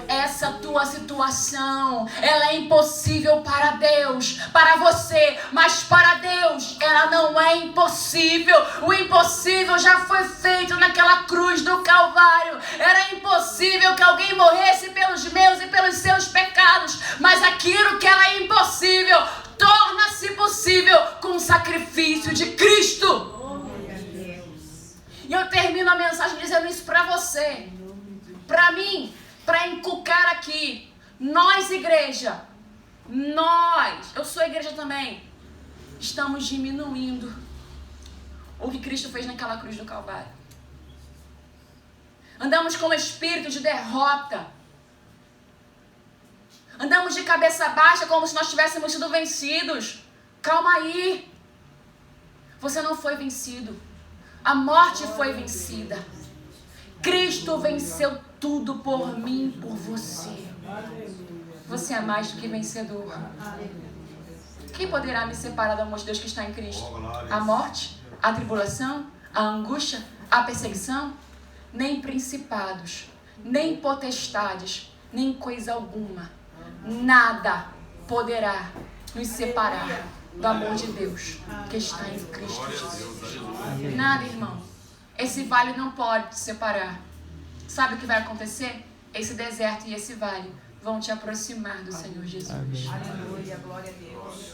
Essa tua situação, ela é impossível para Deus, para você, mas para Deus ela não é impossível. O impossível já foi feito naquela cruz do Calvário. Era impossível que alguém morresse pelos meus e pelos seus pecados, mas aquilo que era impossível torna-se possível com o sacrifício de Cristo. E eu termino a mensagem dizendo isso para você, para mim, para inculcar aqui. Nós, igreja, eu sou igreja também, estamos diminuindo o que Cristo fez naquela cruz do Calvário. Andamos com o espírito de derrota. Andamos de cabeça baixa como se nós tivéssemos sido vencidos. Calma aí. Você não foi vencido. A morte foi vencida. Cristo venceu tudo por mim, por você. Você é mais do que vencedor. Quem poderá me separar do amor de Deus que está em Cristo? A morte, a tribulação, a angústia, a perseguição? Nem principados, nem potestades, nem coisa alguma. Nada poderá nos separar do amor de Deus que está em Cristo Jesus. Nada, irmão. Esse vale não pode te separar. Sabe o que vai acontecer? Esse deserto e esse vale vão te aproximar do Senhor Jesus. Aleluia, glória a Deus.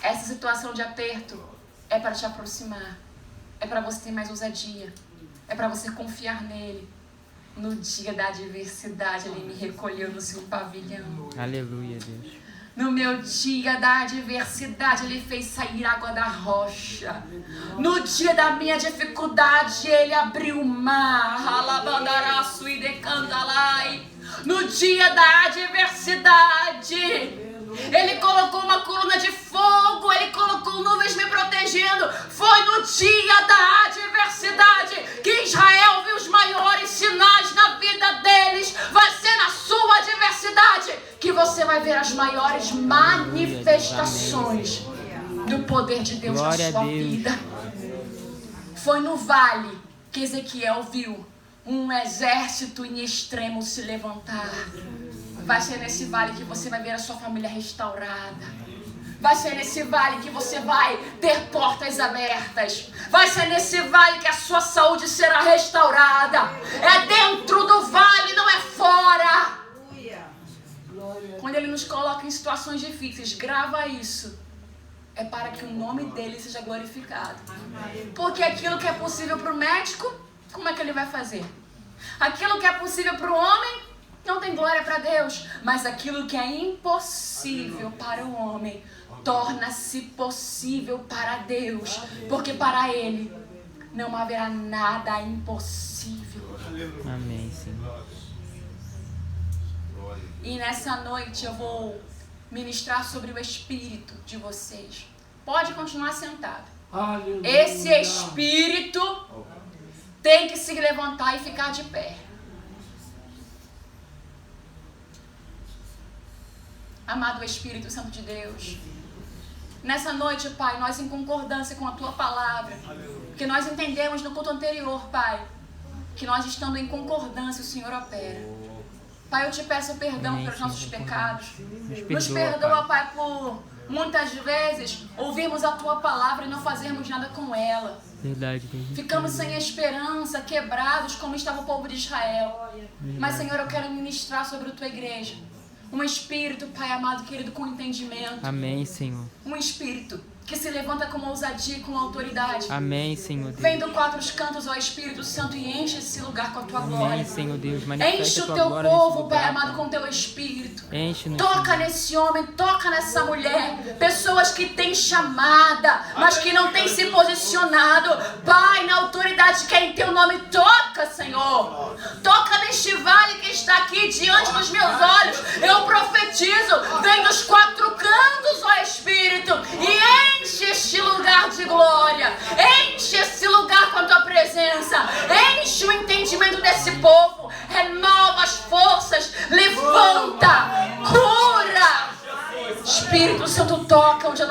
Essa situação de aperto é para te aproximar. É para você ter mais ousadia. É para você confiar nele. No dia da adversidade, ele me recolheu no seu pavilhão. Aleluia, Deus. No meu dia da adversidade, ele fez sair água da rocha. No dia da minha dificuldade, ele abriu o mar. No dia da adversidade, ele colocou uma coluna de fogo, ele colocou nuvens me protegendo. Foi no dia da adversidade que Israel viu os maiores sinais na vida deles. Vai ser na sua adversidade que você vai ver as maiores manifestações do poder de Deus na sua vida. Foi no vale que Ezequiel viu um exército em extremo se levantar. Vai ser nesse vale que você vai ver a sua família restaurada. Vai ser nesse vale que você vai ter portas abertas. Vai ser nesse vale que a sua saúde será restaurada. É dentro do vale, não é fora. Quando ele nos coloca em situações difíceis, grava isso. É para que o nome dele seja glorificado. Porque aquilo que é possível para o médico, como é que ele vai fazer? Aquilo que é possível para o homem, não tem glória para Deus. Mas aquilo que é impossível para o homem, torna-se possível para Deus. Porque para ele não haverá nada impossível. Amém, Senhor. E nessa noite eu vou ministrar sobre o espírito de vocês. Pode continuar sentado. Aleluia. Esse espírito tem que se levantar e ficar de pé. Amado Espírito Santo de Deus, nessa noite, Pai, nós em concordância com a Tua Palavra, que nós entendemos no culto anterior, Pai, que nós estando em concordância, o Senhor opera. Pai, eu te peço perdão pelos nossos pecados. Nos perdoa, Pai, por muitas vezes ouvirmos a Tua Palavra e não fazermos nada com ela. Verdade, Deus. Ficamos sem esperança, quebrados como estava o povo de Israel. Mas, Senhor, eu quero ministrar sobre a Tua igreja um espírito, Pai amado, querido, com entendimento. Amém, Senhor. Um espírito que se levanta com ousadia e com autoridade. Amém, Senhor Deus. Vem do quatro cantos, ó Espírito Santo, e enche esse lugar com a Tua glória. Amém, Senhor Deus. Enche o Teu povo, Pai amado, com Teu Espírito. Toca nesse homem, toca nessa mulher. Pessoas que têm chamada, mas que não têm se posicionado. Pai, na autoridade que é em Teu nome, toca, Senhor. Toca neste vale que está aqui diante dos meus olhos. Eu profetizo, vem dos quatro cantos, ó Espírito, e enche este lugar de glória. Enche esse lugar com a Tua presença. Enche o entendimento desse povo. Renova as forças. Levanta, cura,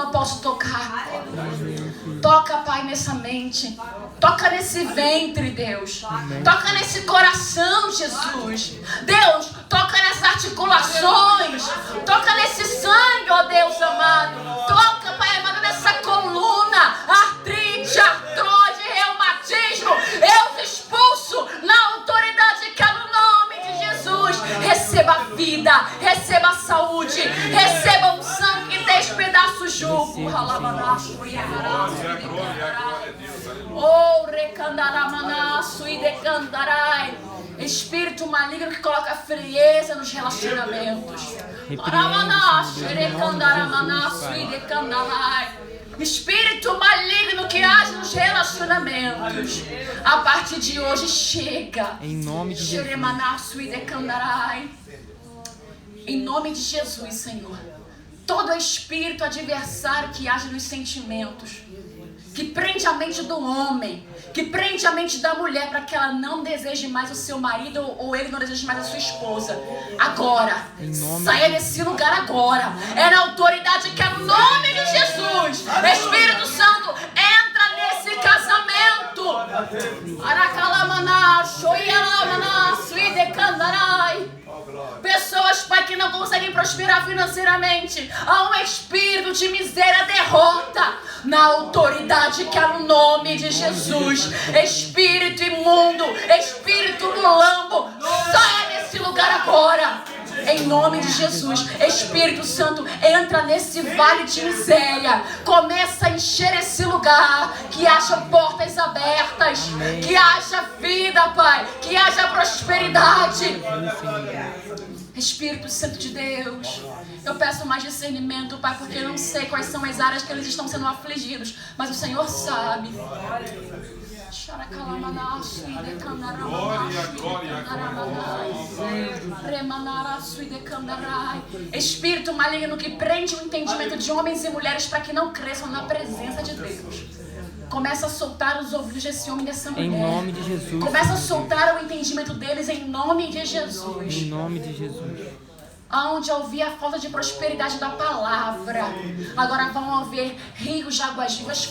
eu posso tocar. Toca, Pai, nessa mente. Toca nesse ventre, Deus. Toca nesse coração, Jesus. Deus, toca nessas articulações. Toca nesse sangue, ó Deus amado. Toca, Pai amado, nessa coluna. Artrite, artrose, reumatismo. Eu expulso na autoridade que é no nome de Jesus. Receba vida, receba saúde, receba um sangue que despedaça o jugo. Oh, recandaramanaço e decandarai. Espírito maligno que coloca frieza nos relacionamentos. Espírito maligno que age nos relacionamentos. A partir de hoje chega. Em nome de Jesus. Em nome de Jesus, Senhor. Todo espírito adversário que age nos sentimentos, que prende a mente do homem, que prende a mente da mulher para que ela não deseje mais o seu marido ou ele não deseje mais a sua esposa. Agora, saia desse lugar agora. É na autoridade que é no nome de Jesus. Espírito Santo, entra nesse casamento. Pessoas, Pai, que não conseguem prosperar financeiramente. Há um espírito de miséria, derrota. Na autoridade que é no nome de Jesus. Espírito imundo, espírito mulambo, saia desse lugar agora. Em nome de Jesus. Espírito Santo, entra nesse vale de miséria. Começa a encher esse lugar. Que haja portas abertas. Que haja vida, Pai. Que haja prosperidade. Espírito Santo de Deus, eu peço mais discernimento, Pai, porque eu não sei quais são as áreas que eles estão sendo afligidos, mas o Senhor sabe. Espírito maligno que prende o entendimento de homens e mulheres para que não cresçam na presença de Deus. Começa a soltar os ouvidos desse homem e dessa mulher. Em nome de Jesus. Começa a soltar o entendimento deles em nome de Jesus. Em nome de Jesus. Aonde ouvia a falta de prosperidade da palavra, agora vão haver rios de águas vivas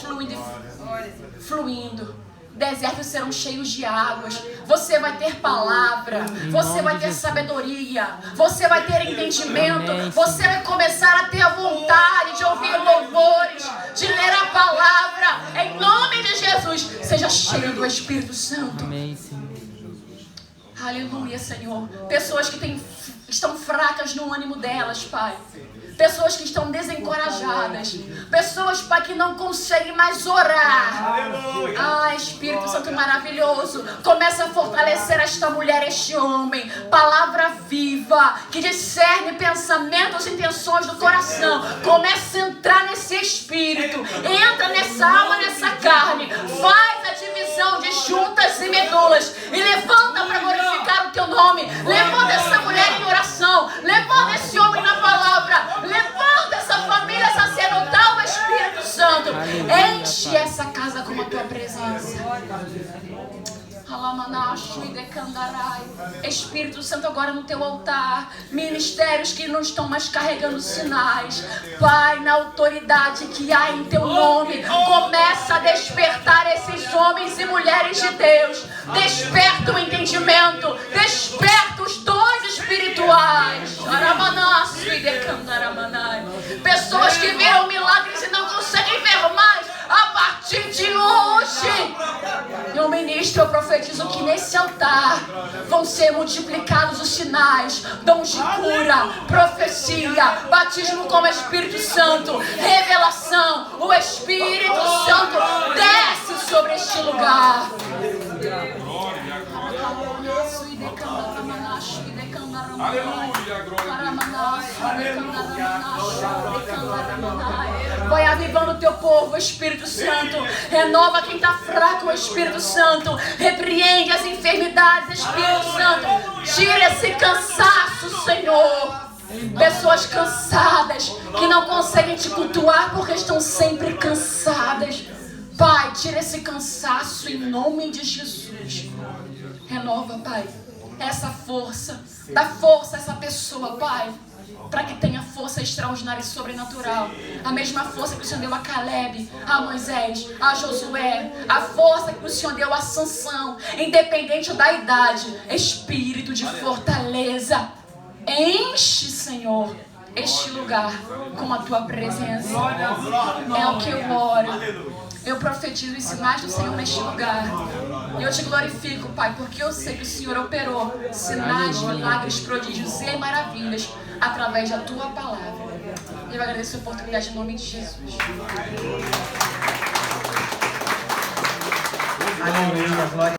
fluindo. Desertos serão cheios de águas. Você vai ter palavra. Você vai ter sabedoria. Você vai ter entendimento. Você vai começar a ter a vontade de ouvir louvores, de ler a palavra. Em nome de Jesus, seja cheio do Espírito Santo. Amém, Senhor. Aleluia, Senhor. Pessoas que estão fracas no ânimo delas, Pai. Pessoas que estão desencorajadas. Pessoas, Pai, que não conseguem mais orar. Ah, Espírito Santo maravilhoso. Começa a fortalecer esta mulher, este homem. Palavra viva, que discerne pensamentos e intenções do coração. Começa a entrar nesse espírito. Entra nessa alma, nessa carne. Faz a divisão de juntas e medulas. E levanta para glorificar o teu nome. Levanta essa mulher em oração. Levanta esse homem na palavra. Levanta essa família sacerdotal, Espírito Santo. Enche essa casa com a tua presença. Espírito Santo, agora no teu altar, ministérios que não estão mais carregando sinais, Pai, na autoridade que há em teu nome, começa a despertar esses homens e mulheres de Deus. Desperta o entendimento, desperta os dons espirituais. Pessoas que viram milagres e não conseguem ver mais. A partir de hoje, eu ministro, eu profetizo que nesse altar vão ser multiplicados os sinais, dons de cura, profecia, batismo com o Espírito Santo, revelação. O Espírito Santo desce sobre este lugar. Vai avivando o teu povo, Espírito Santo. Renova quem está fraco, Espírito Santo. Repreende as enfermidades, Espírito Santo. Tira esse cansaço, Senhor. Pessoas cansadas que não conseguem te cultuar porque estão sempre cansadas. Pai, tira esse cansaço em nome de Jesus. Renova, Pai, essa força. Dá força a essa pessoa, Pai. para que tenha força extraordinária e sobrenatural. A mesma força que o Senhor deu a Caleb, a Moisés, a Josué, a força que o Senhor deu a Sansão, independente da idade, espírito de fortaleza. Enche, Senhor, este lugar com a tua presença. É o que eu oro. Eu profetizo os sinais do Senhor neste lugar. E eu te glorifico, Pai, porque eu sei que o Senhor operou sinais, milagres, prodígios e maravilhas através da tua palavra. Eu agradeço a oportunidade em nome de Jesus. Aleluia, glória.